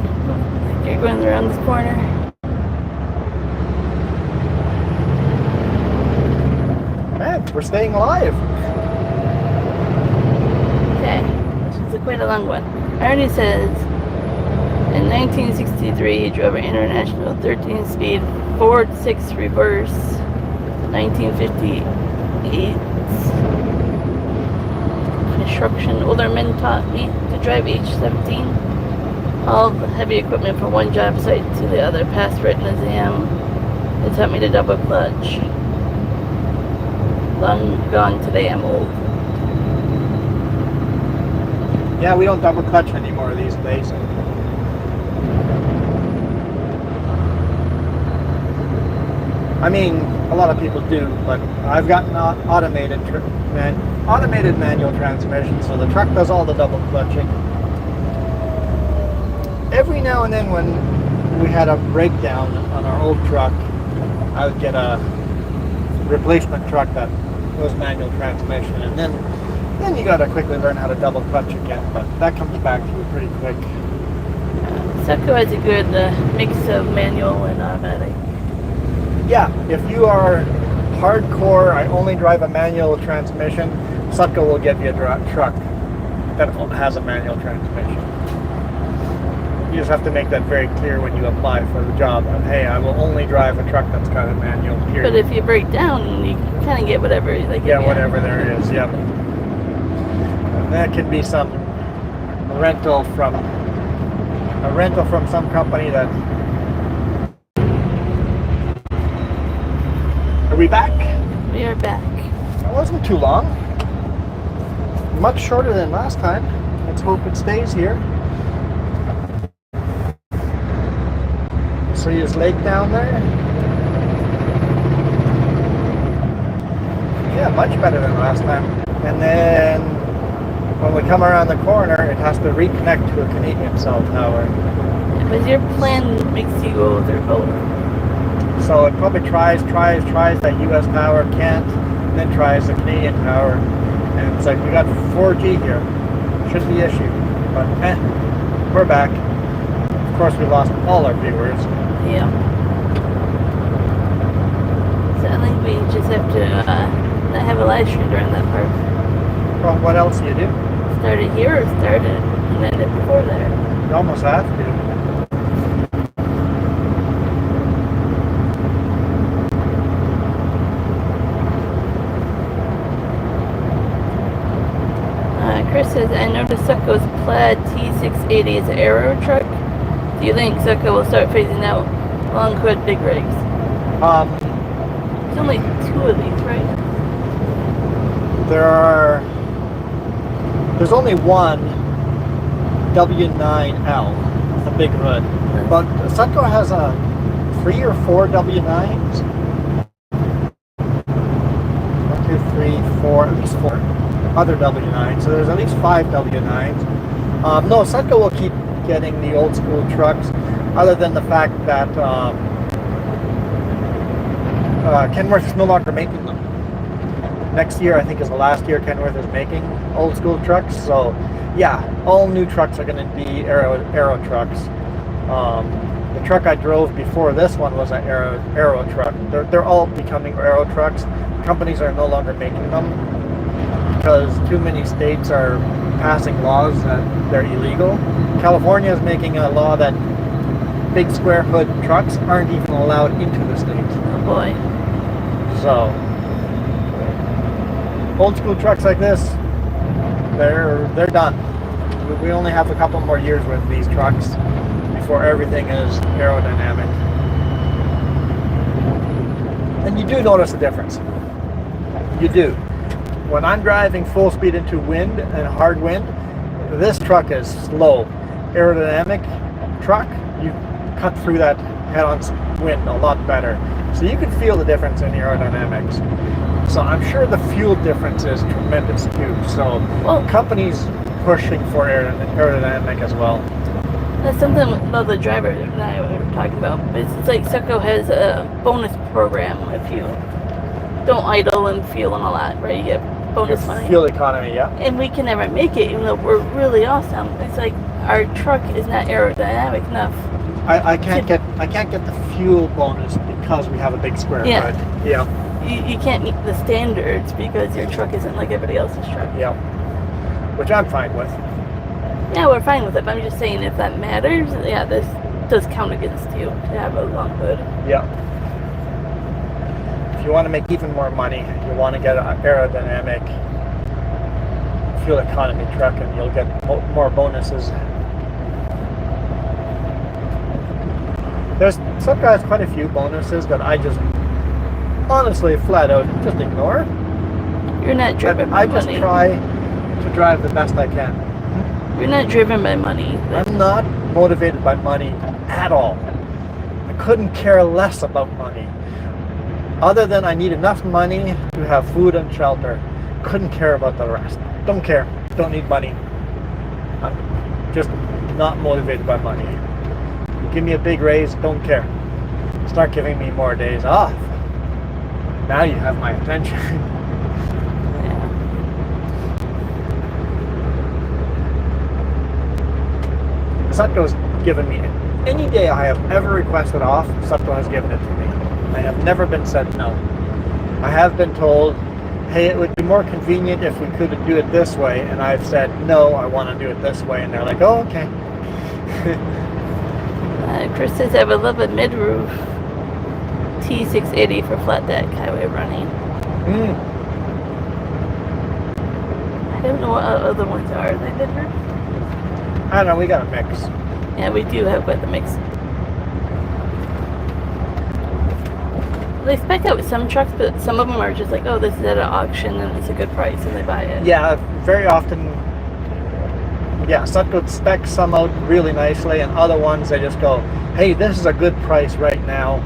Like you're going around this corner. Man, we're staying alive. Okay, this is quite a long one. Already says, in 1963, he drove an international 13-speed Ford 6 reverse. 1958 construction. Older men taught me to drive H17. All the heavy equipment from one job site to the other. Passed written exam. They taught me to double clutch. Long gone, today I'm old. Yeah, we don't double clutch anymore these days. I mean, a lot of people do, but I've got an automated manual transmission, so the truck does all the double clutching. Every now and then when we had a breakdown on our old truck, I would get a replacement truck that was manual transmission, and then you gotta quickly learn how to double clutch again, but that comes back to you pretty quick. Succo has a good mix of manual and automatic. Yeah, if you are hardcore, I only drive a manual transmission, Succo will give you a truck that has a manual transmission. You just have to make that very clear when you apply for the job. Hey, I will only drive a truck that's got a manual, period. But if you break down, you kind of get whatever they give you. Yeah, whatever there is, yep. And that can be some rental from some company that... Are we back? We are back. That wasn't too long. Much shorter than last time. Let's hope it stays here. Soyuz Lake down there. Yeah, much better than last time. And then when we come around the corner, it has to reconnect to a Canadian cell tower. But your plan makes you go through both. So it probably tries that US tower, can't, and then tries the Canadian tower. And it's like, we got 4G here. Shouldn't be issue. But we're back. Of course, we lost all our viewers. Yeah. So I think we just have to not have a live stream during that part. Well, what else do you do? Start it here or start it and end it before there? You almost have to. Chris says, I noticed Succo's plaid T680 is an aero truck. Do you think Succo will start phasing out long hood big rigs? There's only 2 of these, right? There's only one W9L with a big hood, but Succo has 3 or 4 W9s. 1, 2, 3, 4, at least 4 other W9s. So there's at least 5 W9s. No, Succo will keep getting the old school trucks, other than the fact that Kenworth is no longer making them. Next year, I think, is the last year Kenworth is making old school trucks. So, yeah, all new trucks are going to be aero trucks. The truck I drove before this one was an aero truck. They're all becoming aero trucks. Companies are no longer making them because too many states are passing laws that they're illegal. California is making a law that big square hood trucks aren't even allowed into the state. Oh boy. So, old school trucks like this, they're done. We only have a couple more years with these trucks before everything is aerodynamic. And you do notice a difference. You do. When I'm driving full speed into wind and hard wind, this truck is slow. Aerodynamic truck, you cut through that head-on wind a lot better. So you can feel the difference in aerodynamics. So I'm sure the fuel difference is tremendous too. So companies pushing for aerodynamic as well. That's something about the driver and I were talking about. It's like Succo has a bonus program if you don't idle and fuel and all that, right? You get bonus money. Fuel economy, yeah. And we can never make it, even though we're really awesome. It's like our truck is not aerodynamic enough. I can't get the fuel bonus because we have a big square hood. Yeah. You can't meet the standards because your truck isn't like everybody else's truck. Yeah. Which I'm fine with. Yeah, we're fine with it, but I'm just saying if that matters, yeah, this does count against you to have a long hood. Yeah. If you want to make even more money, you want to get an aerodynamic fuel economy truck and you'll get more bonuses. Some guys quite a few bonuses that I just honestly flat out just ignore. You're not driven by money. I just try to drive the best I can. You're not driven by money. I'm not motivated by money at all. I couldn't care less about money. Other than I need enough money to have food and shelter. Couldn't care about the rest. Don't care. Don't need money. I'm just not motivated by money. Give me a big raise, don't care. Start giving me more days off. Now you have my attention. Sutco's given me any day I have ever requested off, Sutco has given it to me. I have never been said no. I have been told, hey, it would be more convenient if we could do it this way, and I've said, no, I want to do it this way, and they're like, oh, okay. Chris says I would love a mid-roof T680 for flat deck highway running. I don't know what other ones are. Are they mid-roof? I don't know, we got a mix. Yeah, we do have quite the mix. They spec out some trucks, but some of them are just like, oh, this is at an auction and it's a good price, and they buy it. Yeah, very often, yeah, Sutco specs some out really nicely, and other ones they just go, hey, this is a good price right now.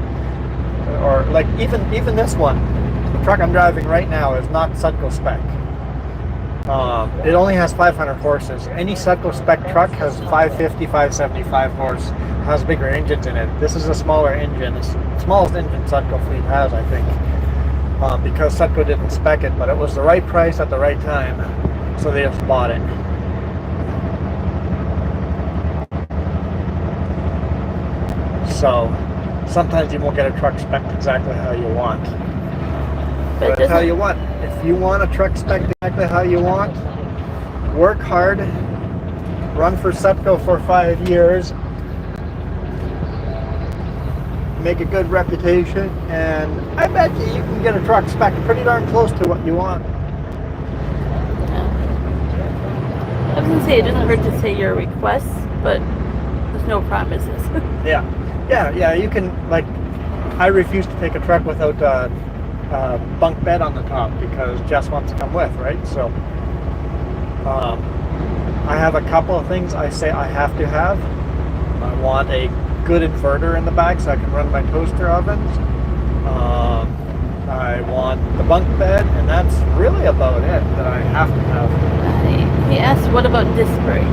Or like even this one, the truck I'm driving right now is not Sutco spec. It only has 500 horses. Any Sutco spec truck has 550, 575 horse. Has bigger engines in it. This is a smaller engine. It's the smallest engine Sutco fleet has, I think. Because Sutco didn't spec it, but it was the right price at the right time, so they just bought it. So sometimes you won't get a truck spec'd exactly how you want. But I tell you what, if you want a truck spec'd exactly how you want, work hard, run for Sutco for 5 years, make a good reputation, and I bet you can get a truck spec'd pretty darn close to what you want. was gonna say it doesn't hurt to say your requests, but there's no promises. Yeah. You can, like, I refuse to take a truck without a bunk bed on the top because Jess wants to come with, right? So I have a couple of things I say I have to have. I want a good inverter in the back so I can run my toaster ovens. I want the bunk bed, and that's really about it that I have to have. He asked, what about disc brakes?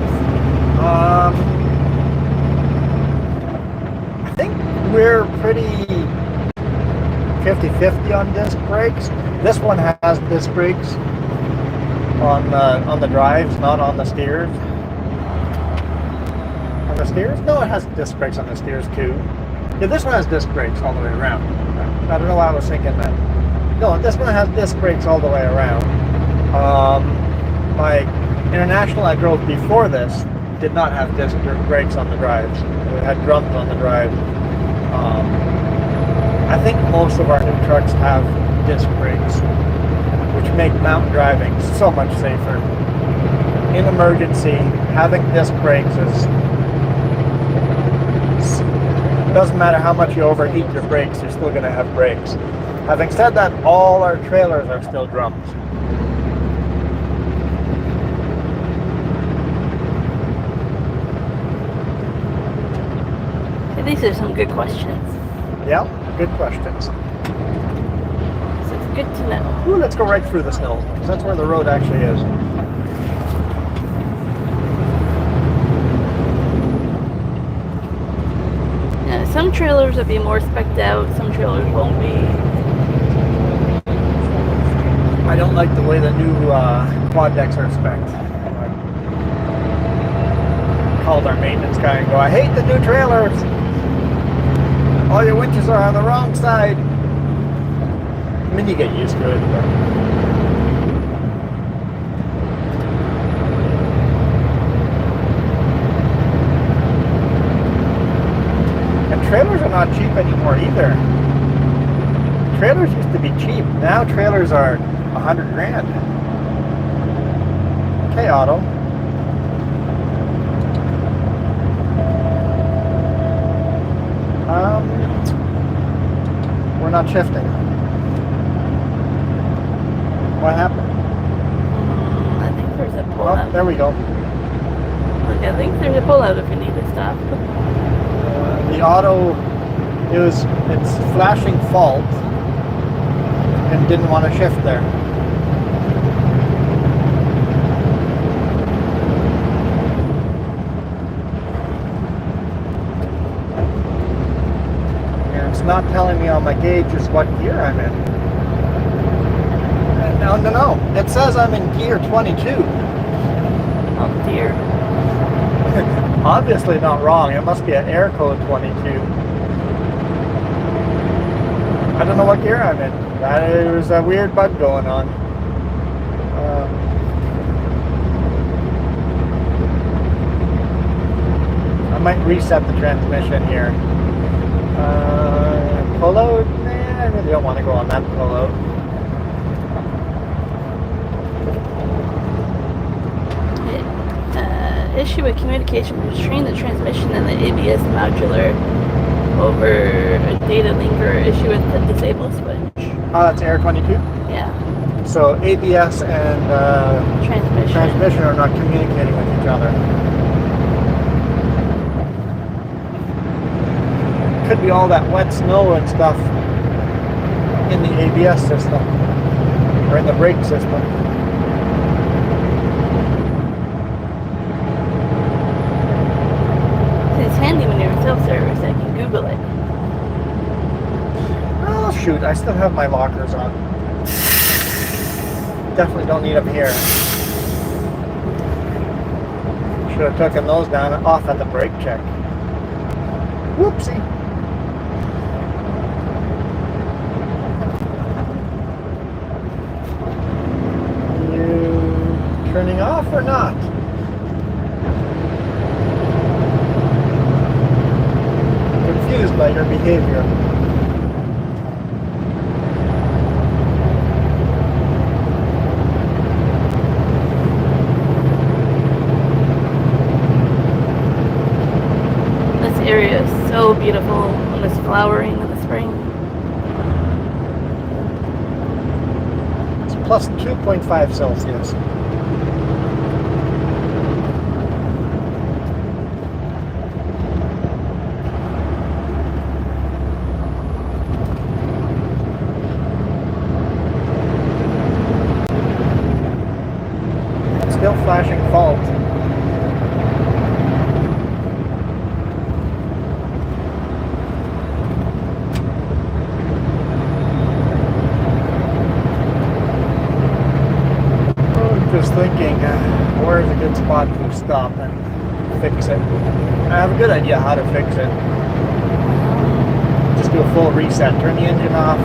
I think we're pretty 50-50 on disc brakes. This one has disc brakes on the drives, not on the steers. On the steers? No, it has disc brakes on the steers too. Yeah, this one has disc brakes all the way around. I don't know why I was thinking that. No, this one has disc brakes all the way around. My International I drove before this did not have disc brakes on the drives. It had drums on the drive. I think most of our new trucks have disc brakes, which make mountain driving so much safer. In emergency, having disc brakes doesn't matter how much you overheat your brakes, you're still going to have brakes. Having said that, all our trailers are still drums. These are some good questions. Yeah, good questions. So it's good to know. Ooh, let's go right through the snow, because that's where the road actually is. Yeah, some trailers will be more spec'd out, some trailers won't be. I don't like the way the new quad decks are spec'd. I called our maintenance guy and go, I hate the new trailers. All your winches are on the wrong side. I mean, you get used to it. But... And trailers are not cheap anymore either. Trailers used to be cheap. Now trailers are $100 grand. Okay, Otto. We're not shifting. What happened? I think there's a pull Oh, out. there we go. Look, I think there's a pull out if you need to stop. The auto, it's flashing fault and didn't want to shift there. And it's not telling me on my gauges what gear I'm in. No. It says I'm in gear 22. Oh dear. Obviously not wrong. It must be an air code 22. I don't know what gear I'm in. There's a weird bug going on. I might reset the transmission here. Pull out? Nah, I really don't want to go on that pull out. Issue with communication between the transmission and the ABS modular over a data link or issue with the disable switch. Oh, that's Air 22? Yeah. So ABS and transmission are not communicating with each other. Could be all that wet snow and stuff in the ABS system or in the brake system. It's handy when you're in self-service. I can Google it. Oh shoot, I still have my lockers on. Definitely don't need them here. Should have taken those down and off at the brake check. Whoopsie. You turning off or not? Confused by your behavior. area is so beautiful when it's flowering in the spring. It's plus 2.5 Celsius. Still flashing fault. Just thinking, where's a good spot to stop and fix it? I have a good idea how to fix it. Just do a full reset. Turn the engine off.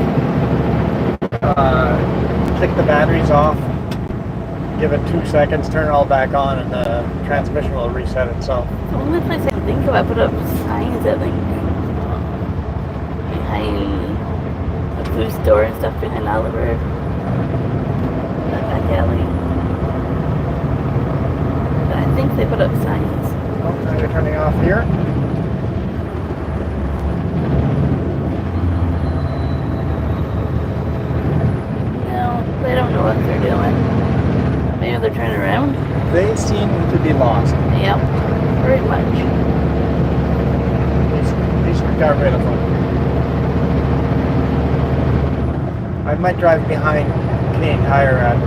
Take the batteries off. Give it 2 seconds. Turn it all back on, and the transmission will reset itself. The only place I can think of, I put up signs, I think, behind the food store and stuff behind Oliver. That back alley. But I think they put up signs. Oh, now you're turning off here. No, they don't know what they're doing. Maybe they're turning around. They seem to be lost. Yep, very much. At least we got rid of them. I might drive behind Canadian Tire at,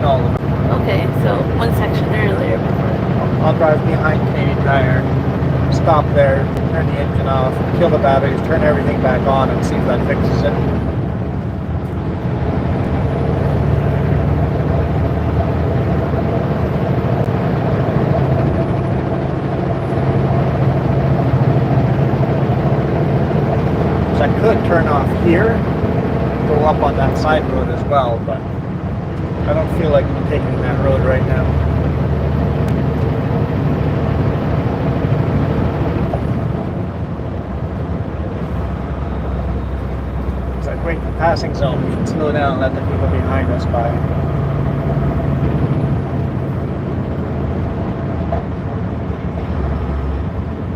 Okay, so one section earlier before. I'll drive behind Canadian Tire, stop there, turn the engine off, kill the batteries, turn everything back on, and see if that fixes it. I could turn off here, go up on that side road as well, but I don't feel like taking that road right now. It's like wait for the passing zone. We should slow down and let the people behind us by.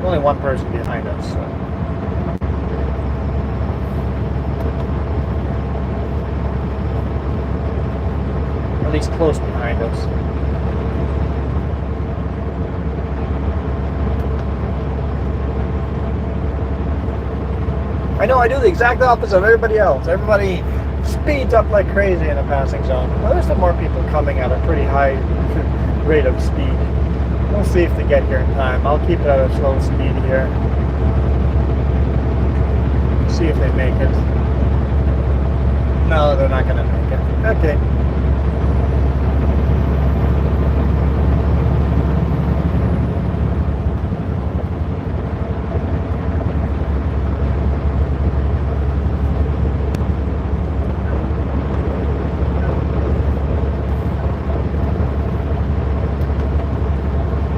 Only one person behind us, so. At least close behind us. I know I do the exact opposite of everybody else. Everybody speeds up like crazy in a passing zone. Well, there's some more people coming at a pretty high rate of speed. We'll see if they get here in time. I'll keep it at a slow speed here. See if they make it. No, they're not going to make it. Okay.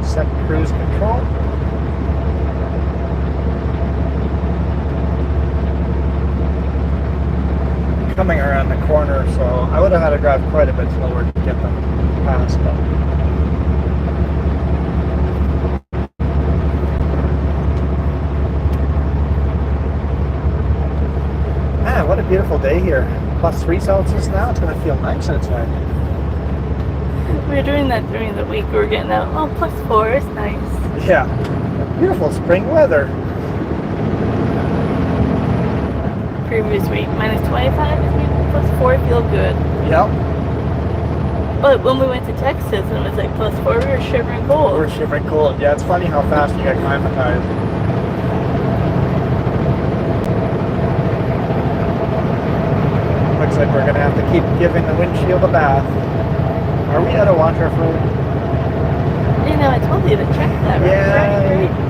Set cruise control. Coming around the corner, so I would have had to drive quite a bit slower to get them past them. Man, what a beautiful day here. Plus 3 Celsius now. It's going to feel nice outside. We were doing that during the week. We were getting out, oh, +4, it's nice. Yeah, beautiful spring weather. Previous week, -25, this week, +4, feel good. Yep. But when we went to Texas and it was like +4, we were shivering cold. We're shivering cold. Yeah, it's funny how fast you get climatized. Looks like we're going to have to keep giving the windshield a bath. Are we out of washer fluid? You know, I told you to check that, right? Yeah.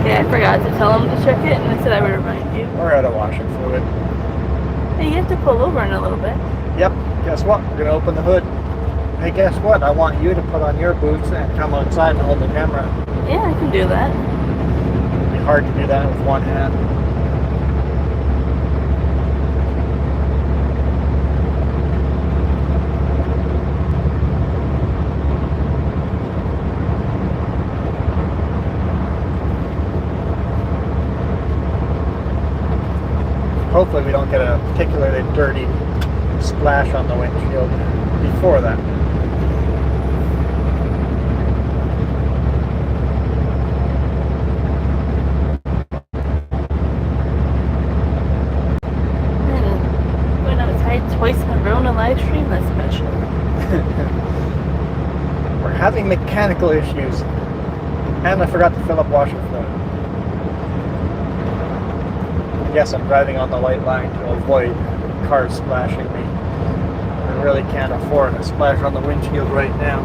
Okay, I forgot to tell him to check it, and I said I would remind you. We're out of washer fluid. Hey, you have to pull over in a little bit. Yep. Guess what? We're going to open the hood. Hey, guess what? I want you to put on your boots and come outside and hold the camera. Yeah, I can do that. It'd be hard to do that with one hand. hopefully we don't get a particularly dirty splash on the windshield before that. Went outside twice in a row on a live stream, that's special. We're having mechanical issues. And I forgot to fill up washer fluid. Yes, I'm driving on the white line to avoid cars splashing me. I really can't afford a splash on the windshield right now.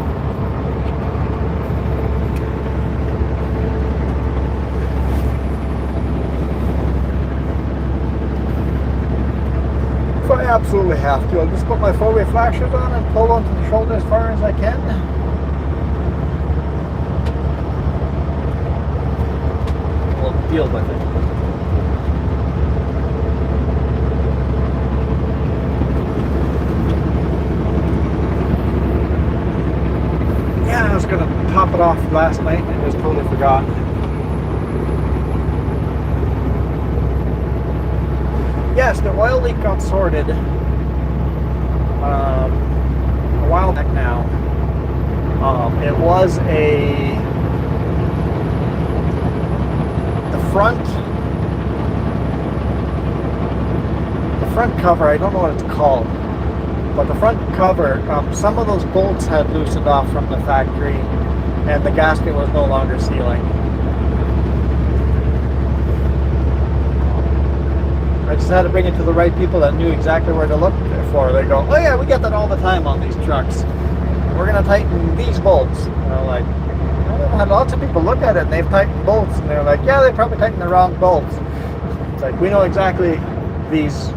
If I absolutely have to, I'll just put my four-way flashers on and pull onto the shoulder as far as I can. We'll deal with it. Yeah, I was going to top it off last night and just totally forgot. Yes, the oil leak got sorted a while back now. It was the front cover, I don't know what it's called, but the front cover, some of those bolts had loosened off from the factory and the gasket was no longer sealing. I just had to bring it to the right people that knew exactly where to look for. They go, oh yeah, we get that all the time on these trucks. We're going to tighten these bolts. And I'm like, well, I've had lots of people look at it and they've tightened bolts. And they're like, yeah, they probably tightened the wrong bolts. It's like, we know exactly these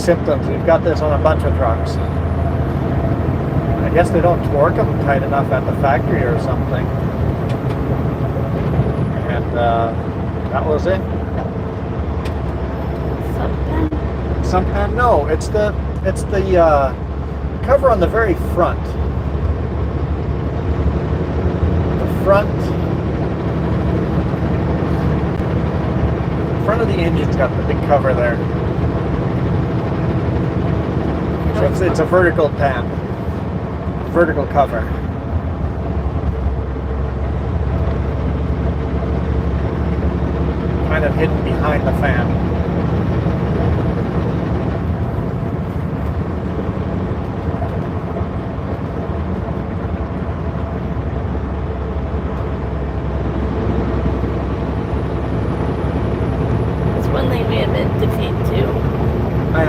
symptoms. We've got this on a bunch of trucks. I guess they don't torque them tight enough at the factory or something. And that was it. No, it's the cover on the very front. The front of the engine's got the big cover there. So it's a vertical pan, vertical cover. Kind of hidden behind the fan.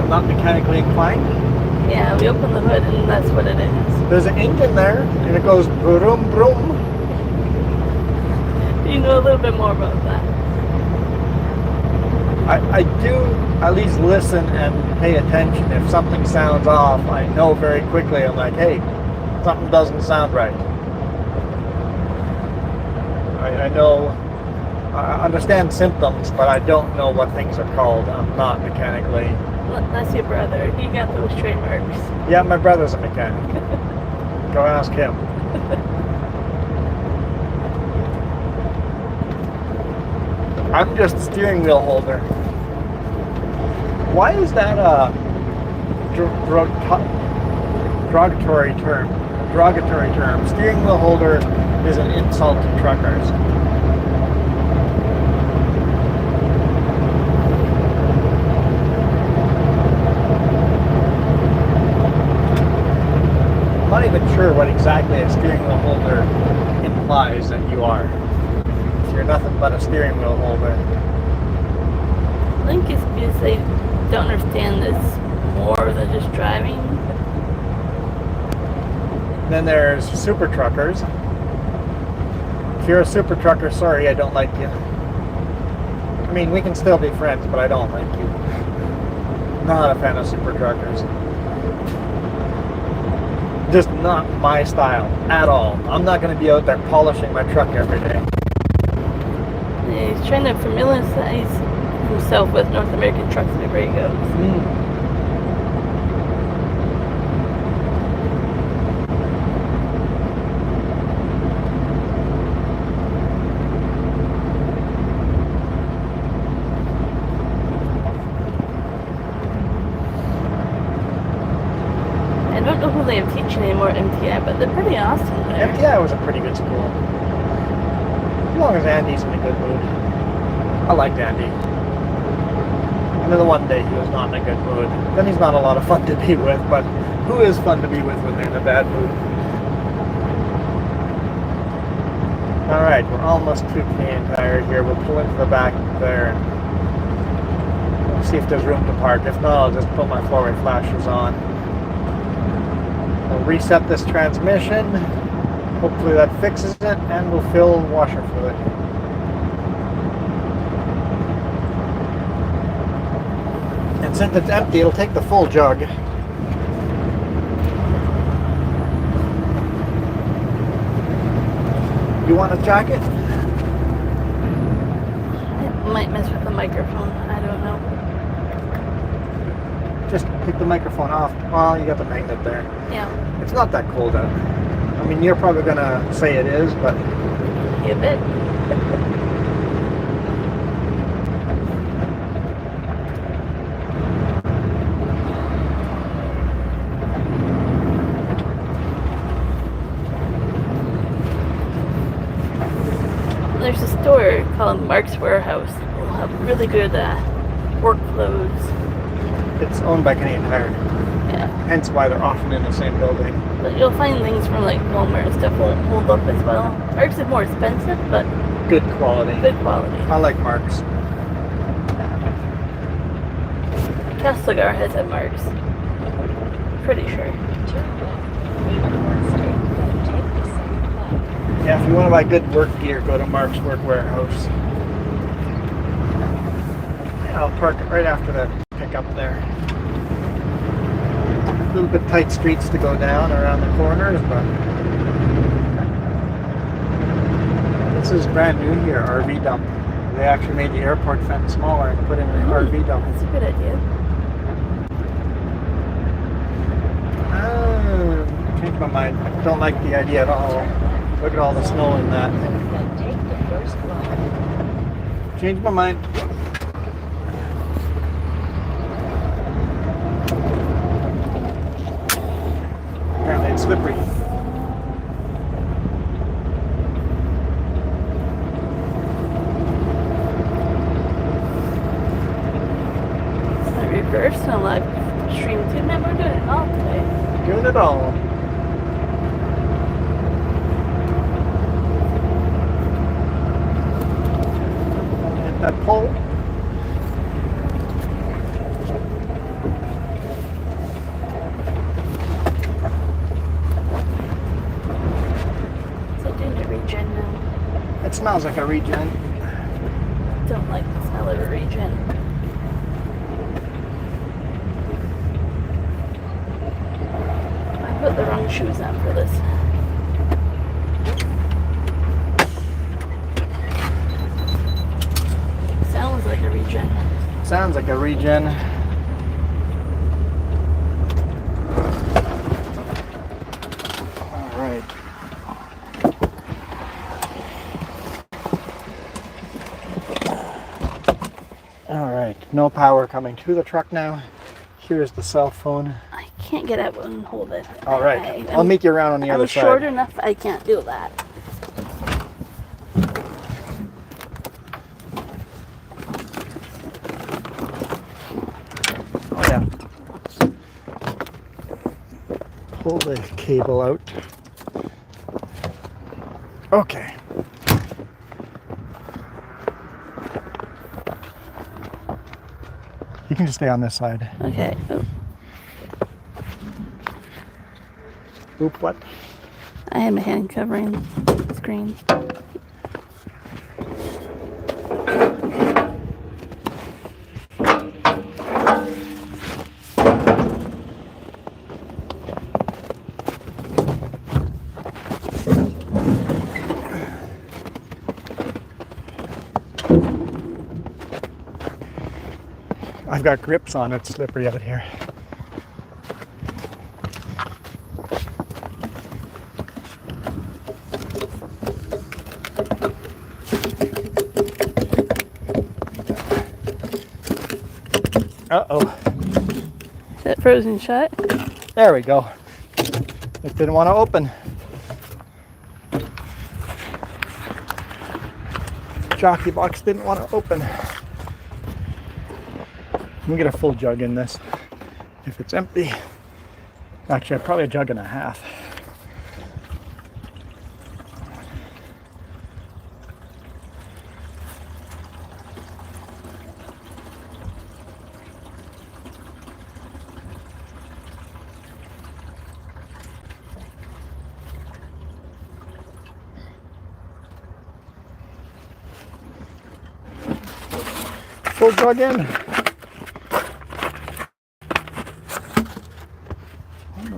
Not mechanically inclined. Yeah, we open the hood and that's what it is. There's an engine there and it goes vroom vroom. You know a little bit more about that. I do at least listen and pay attention. If something sounds off, I know very quickly. I'm like, hey, something doesn't sound right. I know, I understand symptoms, but I don't know what things are called. I'm not mechanically. That's your brother. He got those trademarks. Yeah, my brother's a mechanic. Go ask him. I'm just a steering wheel holder. Why is that a derogatory term? Derogatory term. Steering wheel holder is an insult to truckers. I'm not even sure what exactly a steering wheel holder implies that you are. You're nothing but a steering wheel holder. I think it's because they don't understand this more than just driving. Then there's super truckers. If you're a super trucker, sorry, I don't like you. I mean, we can still be friends, but I don't like you. Not a fan of super truckers. Just not my style at all. I'm not going to be out there polishing my truck every day. Yeah, he's trying to familiarize himself with North American trucks whenever he goes. teaching anymore at MTI, but they're pretty awesome there. MTI was a pretty good school. As long as Andy's in a good mood. I liked Andy. And then the one day he was not in a good mood. Then he's not a lot of fun to be with, but who is fun to be with when they're in a bad mood? Alright, we're almost to Canadian Tire here. We'll pull into the back there and we'll see if there's room to park. If not, I'll just put my four-way flashers on. We'll reset this transmission. Hopefully that fixes it, and we'll fill washer fluid. And since it's empty, it'll take the full jug. You want a jacket? It might mess with the microphone. I don't know. Just take the microphone off. Well, you got the magnet there. Yeah. It's not that cold out. I mean, you're probably gonna say it is, but A bit. There's a store called Mark's Warehouse. We'll have really good workflows. it's owned by Canadian Tire. Yeah. Hence why they're often in the same building. But you'll find things from like Walmart and stuff won't hold up as well. Mark's is more expensive, but Good quality. good quality. I like Mark's. Castlegar has at Mark's. Pretty sure. Yeah, if you want to buy good work gear, go to Mark's Work Warehouse. I'll park it right after the pickup there. A little bit tight streets to go down around the corners, but this is brand new here, RV dump. They actually made the airport fence smaller and put in an RV dump. That's a good idea. Changed my mind. Don't like the idea at all. Look at all the snow in that. Changed my mind. Apparently it's slippery. I reversed on live stream too. Man, we're doing it all today. Doing it all. Hit that pole. So doing a regen now. It smells like a regen. Don't like the smell of a regen. I put the wrong shoes on for this. Sounds like a regen. Sounds like a regen. All right. All right. No power coming to the truck now. Here's the cell phone. I can't get out and hold it. All right. I'll meet you around on the other I'm side. short enough, I can't do that. Oh yeah. Pull the cable out. Okay. You can just stay on this side. Okay. Oh, Oop, what? I had my hand covering the screen. I've got grips on it. It's slippery out here. Uh-oh. Is that frozen shut? There we go. It didn't want to open. Jockey box didn't want to open. Let me get a full jug in this. If it's empty, actually, probably a jug and a half. Full jug in.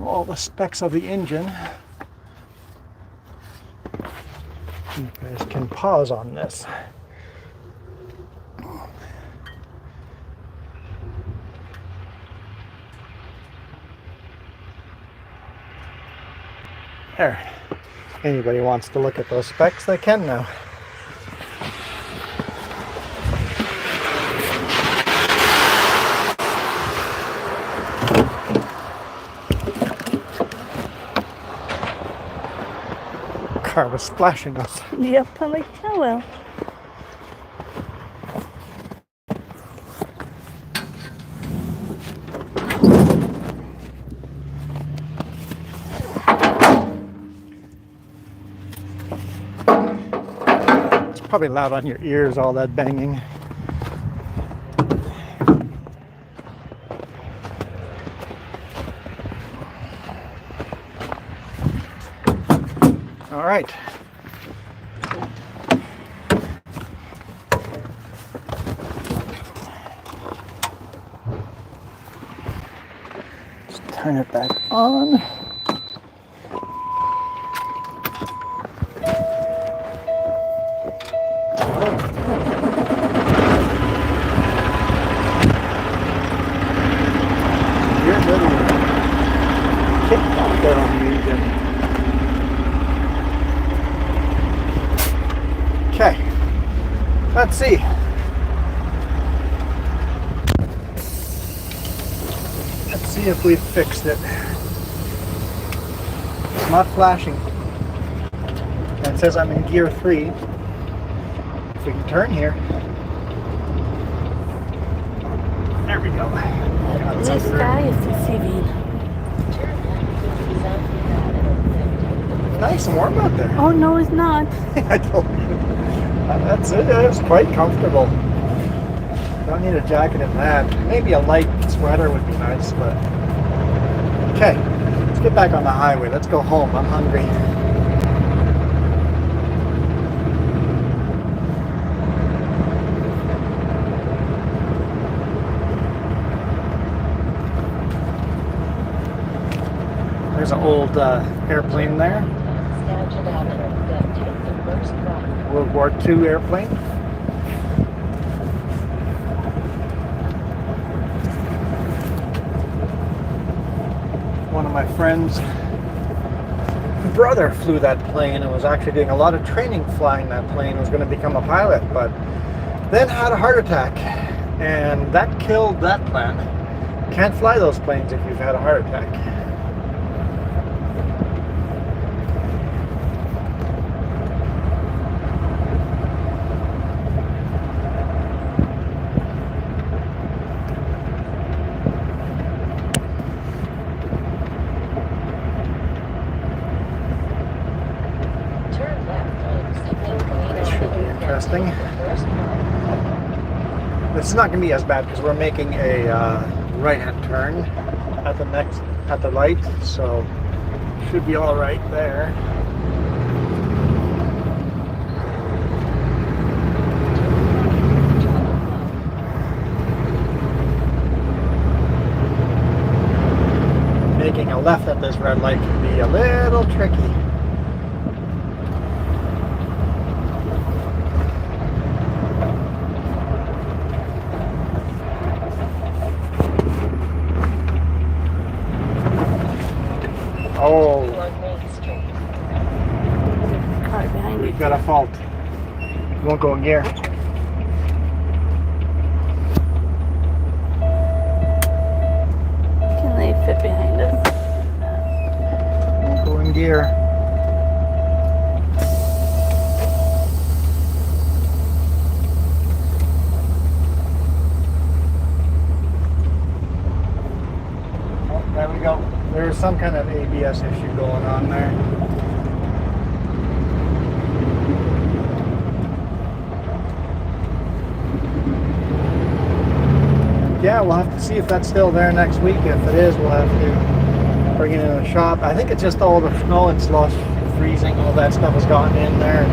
All the specs of the engine. You guys can pause on this. There. Anybody wants to look at those specs, they can now. Car was splashing us. Yep, I'm like, oh well. It's probably loud on your ears, all that banging. All right. Just turn it back on. You're little kick out there on the engine. Okay, let's see. Let's see if we've fixed it. It's not flashing. And it says I'm in gear 3. If we can turn here. There we go. Blue sky is deceiving. Nice and warm out there. Oh no, it's not. I told you. That's it. It's quite comfortable. Don't need a jacket in that. Maybe a light sweater would be nice, but okay. Let's get back on the highway. Let's go home. I'm hungry. There's an old airplane there. World War II airplane. One of my friends' brother flew that plane and was actually doing a lot of training flying that plane, was going to become a pilot, but then had a heart attack and that killed that plan. Can't fly those planes if you've had a heart attack. Interesting. This is not going to be as bad because we're making a right-hand turn at the light, so should be all right there. Making a left at this red light can be a little tricky. Oh, Car behind you. we've got a fault. Won't go in gear. Can they fit behind us? gear. Oh, there we go. There's some kind of ABS issue going on there. Yeah, we'll have to see if that's still there next week. If it is, we'll have to bring it in the shop. I think it's just all the snow and slush, freezing, all that stuff has gotten in there.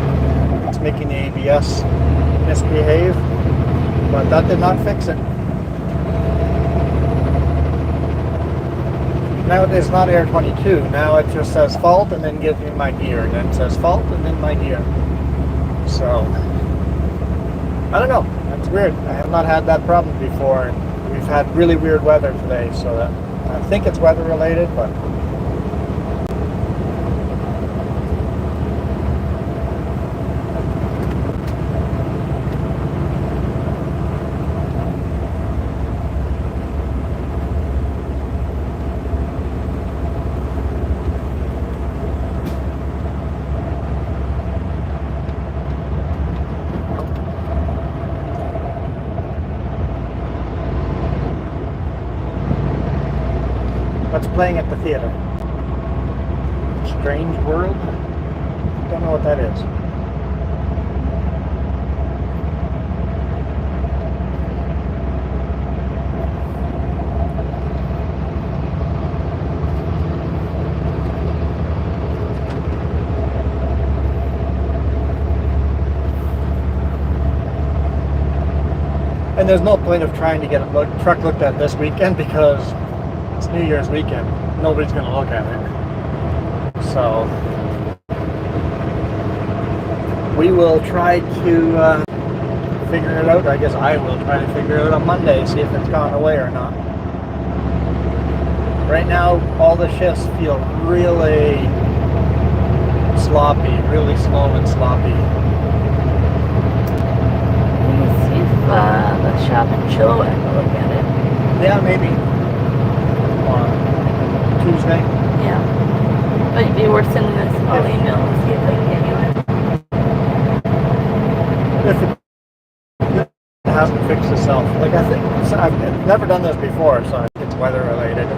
It's making the ABS misbehave, but that did not fix it. Now it's not Air 22. Now it just says fault and then gives me my gear. And then it says fault and then my gear. So, I don't know. That's weird. I have not had that problem before. And we've had really weird weather today. So that, I think it's weather related, but what's playing at the theater? Strange World? Don't know what that is. And there's no point of trying to get a truck looked at this weekend because it's New Year's weekend. Nobody's going to look at it. So we will try to figure it out. I guess I will try to figure it out on Monday, see if it's gone away or not. Right now, all the shifts feel really sloppy, really slow and sloppy. Let me see if the shop in Chilliwack will look at it. Yeah, maybe on Tuesday. Yeah. But it'd be worth sending this all email and see if they can get you in. If it hasn't fixed itself. Like I think, I've never done this before, so I think it's weather related.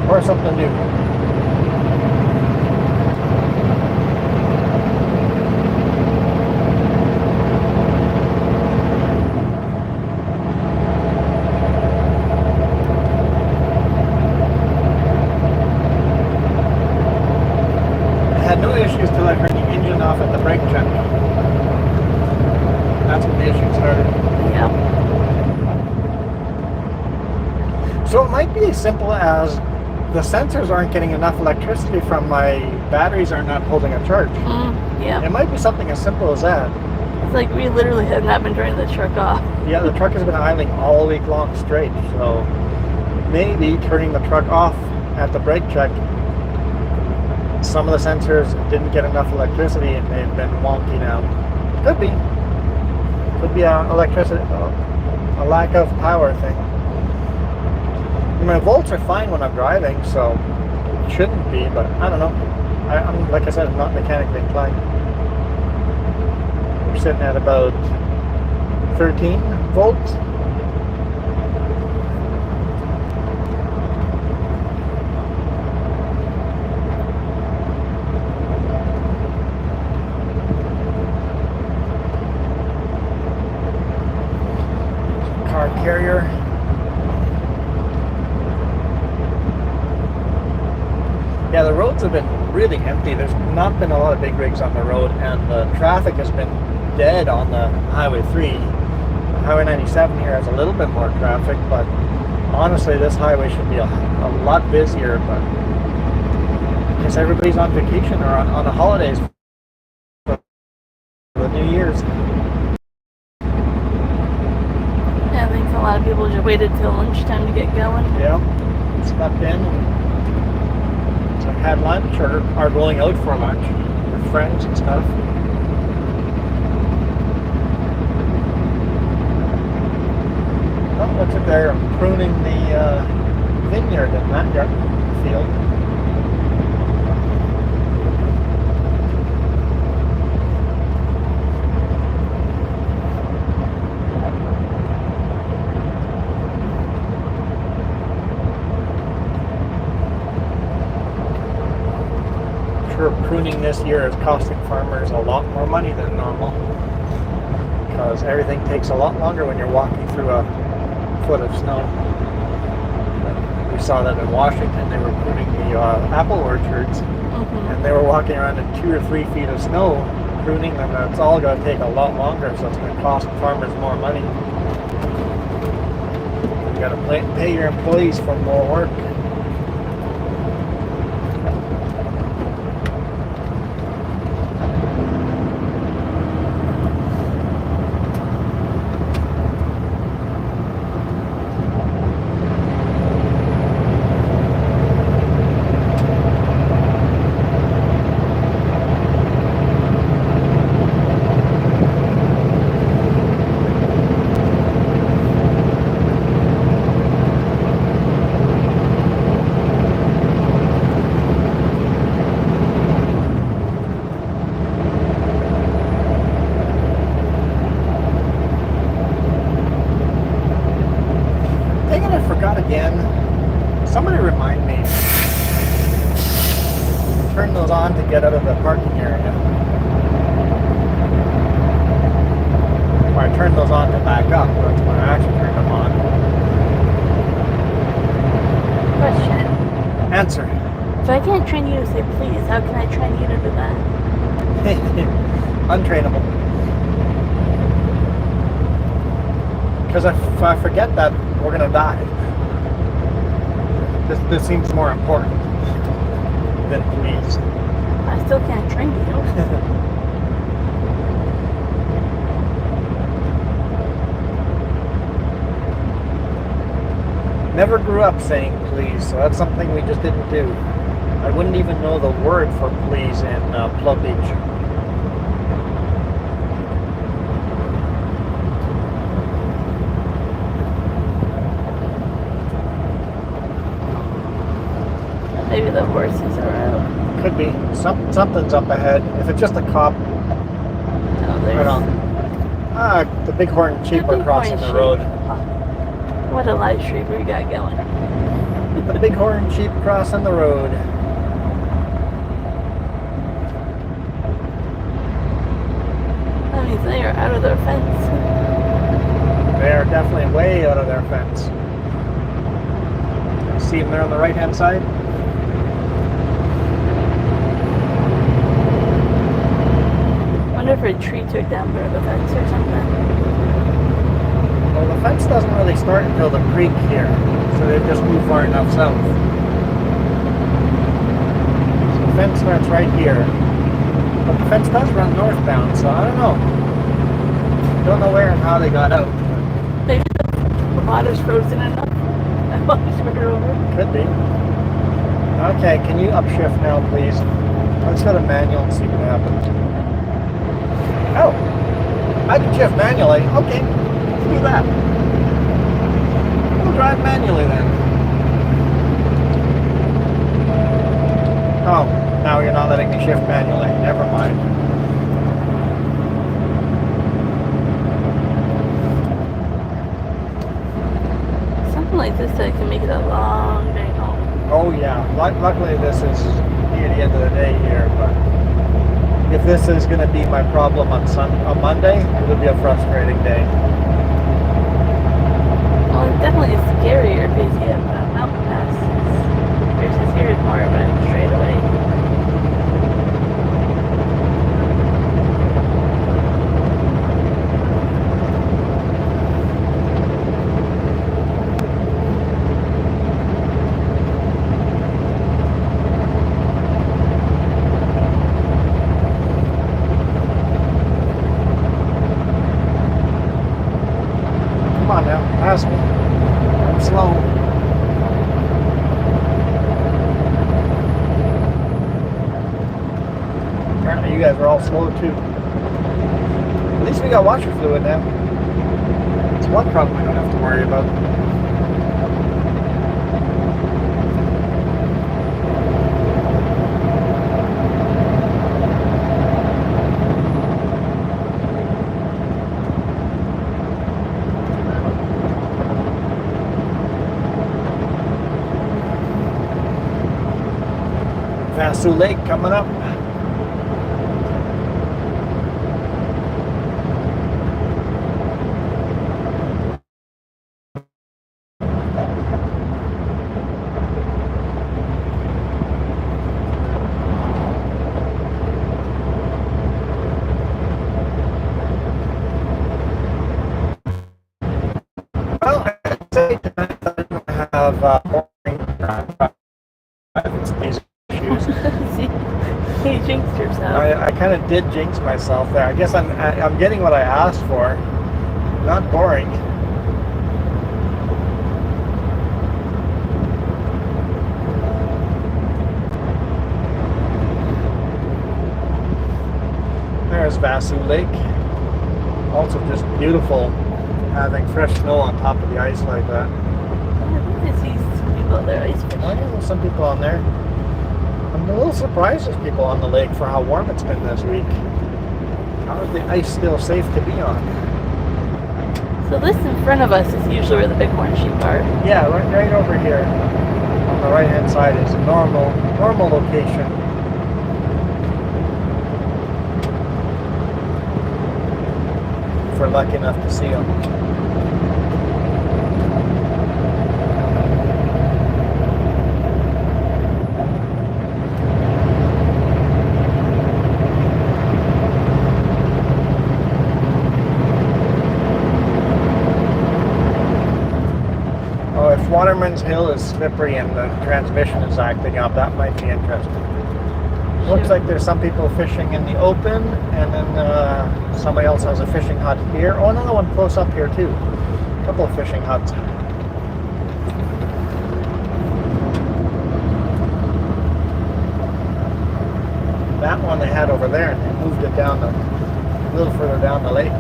Or something new. No issues till I turned the engine off at the brake check. That's when the issue started. Yeah. So it might be as simple as the sensors aren't getting enough electricity from my batteries are not holding a charge. Yeah. It might be something as simple as that. It's like we literally have not been turning the truck off. Yeah, the truck has been idling all week long straight. So maybe turning the truck off at the brake check, some of the sensors didn't get enough electricity and they've been wonky now. Could be. Could be a electricity, a lack of power thing. My volts are fine when I'm driving, so it shouldn't be, but I don't know. I'm like I said, I'm not mechanically inclined. We're sitting at about 13 volts. Car carrier. Yeah, the roads have been really empty. There's not been a lot of big rigs on the road, and the traffic has been dead on the Highway 3. Highway 97 here has a little bit more traffic, but honestly, this highway should be a lot busier, but I guess everybody's on vacation or on the holidays for the New Year's. Yeah, I think a lot of people just waited till lunchtime to get going. Yeah, slept in and had lunch or are going out for lunch with friends and stuff. Oh, looks like they're pruning the vineyard in that field. pruning this year is costing farmers a lot more money than normal, because everything takes a lot longer when you're walking through a foot of snow. We saw that in Washington. They were pruning the apple orchards, and they were walking around in 2 or 3 feet of snow pruning them, and it's all going to take a lot longer, so it's going to cost farmers more money. You got to pay your employees for more work. Again, somebody remind me. Turn those on to get out of the parking area. Or I turn those on to back up. That's when I actually turn them on. Question. Answer. If I can't train you to say please, how can I train you to do that? Untrainable. Because if I forget that, we're gonna die. This seems more important than please. I still can't train you. Never grew up saying please, so that's something we just didn't do. I wouldn't even know the word for please in Plum Beach. Maybe the horses are out. Could be. Something's up ahead. If it's just a cop, No, right on. The bighorn sheep are crossing the road. What a live stream we got going. The bighorn sheep crossing the road. That means they are out of their fence. They are definitely way out of their fence. See them there on the right-hand side? I wonder if a tree took down part of the fence or something. Well, the fence doesn't really start until the creek here, so they've just moved far enough south. So the fence starts right here, but the fence does run northbound, so I don't know. Don't know where and how they got out. Maybe the water's frozen enough. That water's over. Could be. Okay, can you upshift now, please? Let's go to manual and see what happens. Oh, I can shift manually. Okay, let's do that. We'll drive manually then. Oh, now you're not letting me shift manually. Never mind. Something like this that can make it a long day home. Oh yeah, luckily this is near the end of the day here, but if this is going to be my problem on Monday, it'll be a frustrating day. Well, it's definitely scarier because you have mountain passes. Versus here is more of a straightaway. Come on now, pass me. I'm slow. Apparently you guys are all slow too. At least we got washer fluid now. It's one problem I don't have to worry about. Vassou Lake coming up. I kind of did jinx myself there. I guess I'm getting what I asked for. Not boring. There's Vasu Lake. Also just beautiful having fresh snow on top of the ice like that. I think I see some people out there ice Oh fishing. yeah, there's some people on there. I'm a little surprised there's people on the lake for how warm it's been this week. How is the ice still safe to be on? So this in front of us is usually where the bighorn sheep are. Yeah, right over here on the right hand side is a normal location. If we're lucky enough to see them. Oh, if Waterman's Hill is slippery and the transmission is acting up, that might be interesting. Looks like there's some people fishing in the open, and then somebody else has a fishing hut here. Oh, another one close up here too. A couple of fishing huts. That one they had over there, and they moved it down a little further down the lake.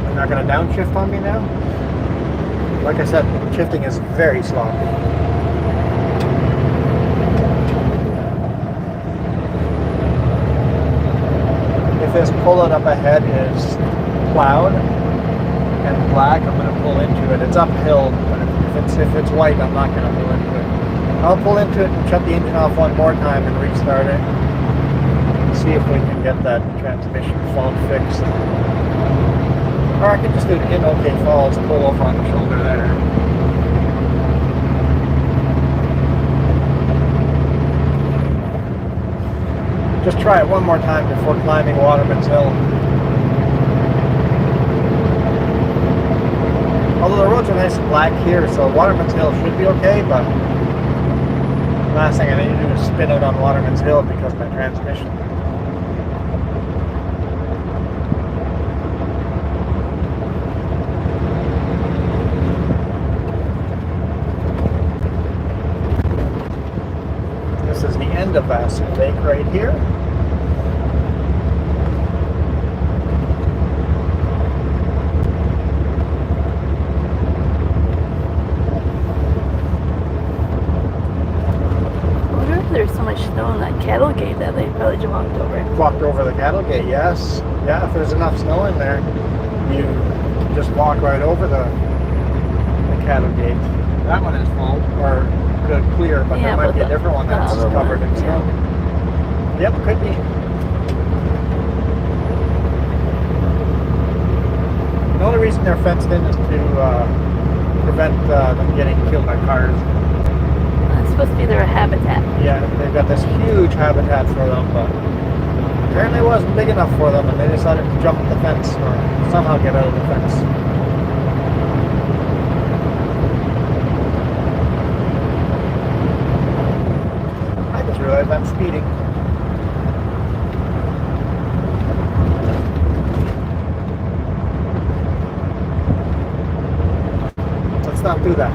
They're not going to downshift on me now? Like I said, shifting is very sloppy. If this pullout up ahead is plowed and black, I'm going to pull into it. It's uphill, but if it's white, I'm not going to pull into it. I'll pull into it and shut the engine off one more time and restart it. See if we can get that transmission fault fixed. Or I can just do it in OK Falls, pull over on the shoulder there. Just try it one more time before climbing Waterman's Hill. Although the roads are nice and black here, so Waterman's Hill should be okay, but the last thing I need to do is spin out on Waterman's Hill because of my transmission. This is the end of Vasu Lake right here. I wonder if there's so much snow in that cattle gate that they probably just walked over. Walked over the cattle gate, yes. Yeah, if there's enough snow in there, you just walk right over the cattle gate. That one is full, or good clear, but Yeah, there might but be a the different one that's other covered one, in snow. Yep, could be. The only reason they're fenced in is to prevent them getting killed by cars. That's supposed to be their habitat. Yeah, they've got this huge habitat for them, but apparently it wasn't big enough for them, and they decided to jump the fence or somehow get out of the fence. I just realized I'm speeding. Let's not do that.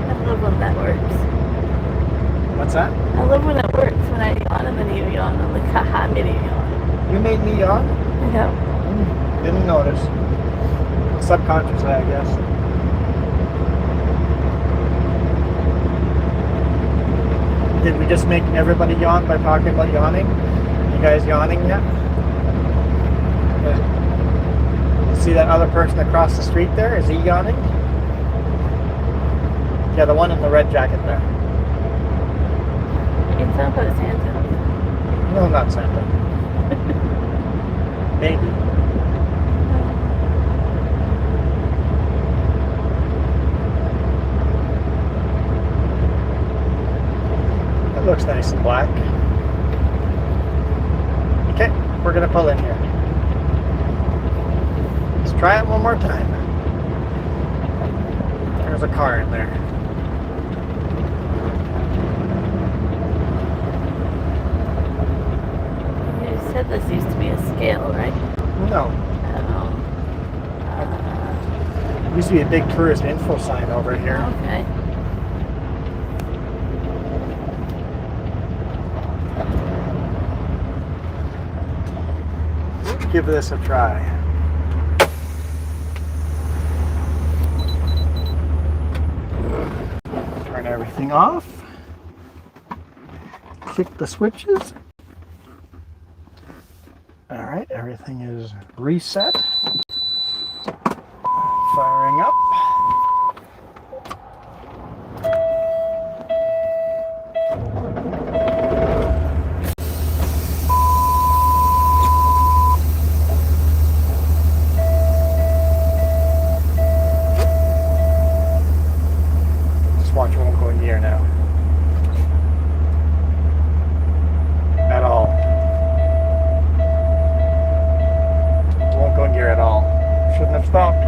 I love when that works. What's that? I love when it works, when I yawn and then you yawn. I'm like, haha, made you yawn. You made me yawn? Yeah. Didn't notice. Subconsciously, I guess. Did we just make everybody yawn by talking about yawning? You guys yawning yet? See that other person across the street there? Is he yawning? Yeah, the one in the red jacket there. You can tell about Santa. No, not Santa. Maybe. looks nice and black. Okay, we're gonna pull in here. Let's try it one more time. There's a car in there. You said this used to be a scale, right? No, there used to be a big tourist info sign over here. Okay. Give this a try. Turn everything off. Kick the switches. All right, everything is reset. Firing up. Just watch, it won't go in gear now. At all. It won't go in gear at all. Shouldn't have stopped.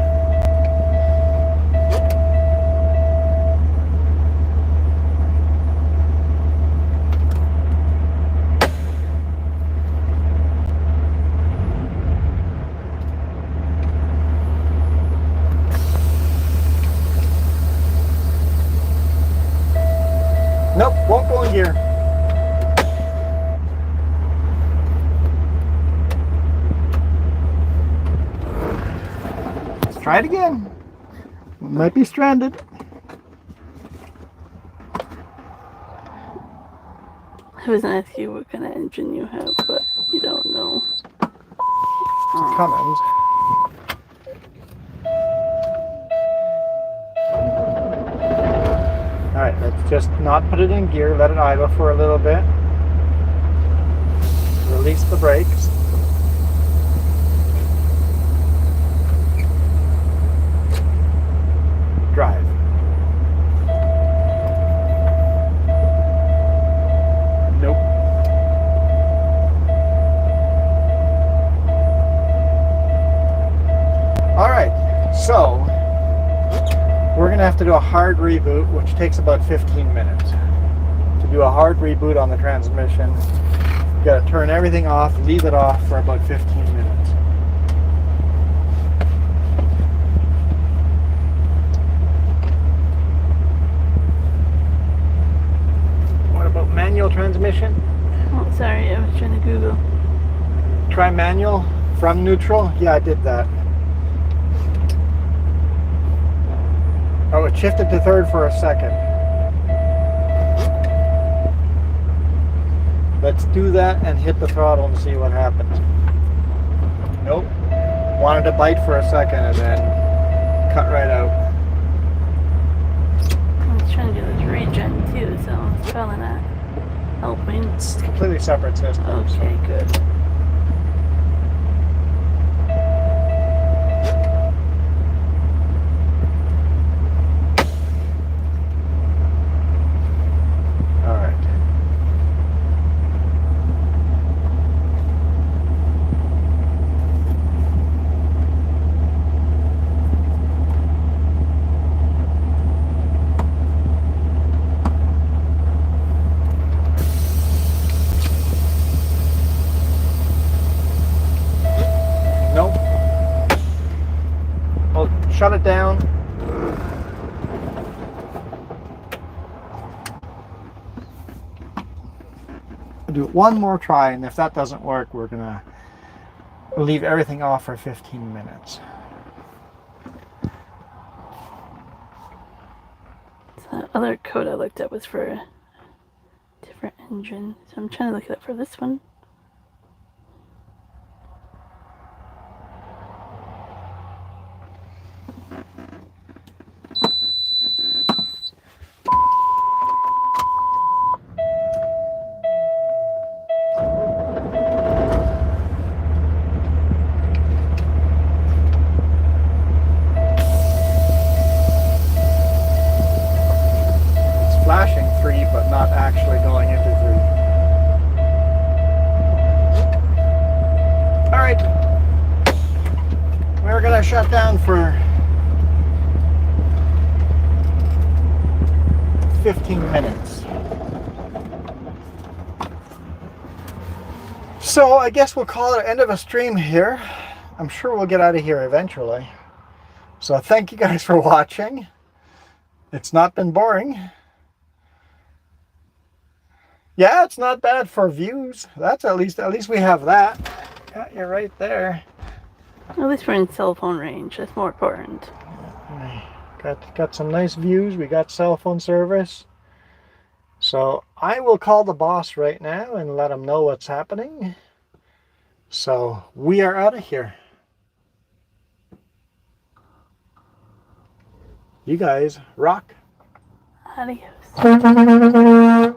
Nope, won't go in gear. Let's try it again. Might be stranded. I was gonna ask you what kind of engine you have, but you don't know. It's Cummins. Alright, let's just not put it in gear, let it idle for a little bit. Release the brakes. Drive. Nope. Alright, so we're going to have to do a hard reboot, which takes about 15 minutes. To do a hard reboot on the transmission, you got to turn everything off, leave it off for about 15 minutes. What about manual transmission? Oh, sorry, I was trying to Google. Try manual from neutral. Yeah, I did that. Oh, it shifted to third for a second. Let's do that and hit the throttle and see what happens. Nope. Wanted to bite for a second and then cut right out. I was trying to do this regen too, so it's probably not helping. It's a completely separate system. Okay, good. Shut it down. We'll do it one more try, and if that doesn't work, we're gonna leave everything off for 15 minutes. So that other code I looked up was for a different engine, so I'm trying to look it up for this one. Flashing 3, but not actually going into 15 minutes. So I guess we'll call it end of a stream here. I'm sure we'll get out of here eventually. So thank you guys for watching. It's not been boring. Yeah, it's not bad for views. That's at least we have that. Got you right there. At least we're in cell phone range. That's more important. Got some nice views. We got cell phone service. So I will call the boss right now and let him know what's happening. So we are out of here. You guys rock. Adios.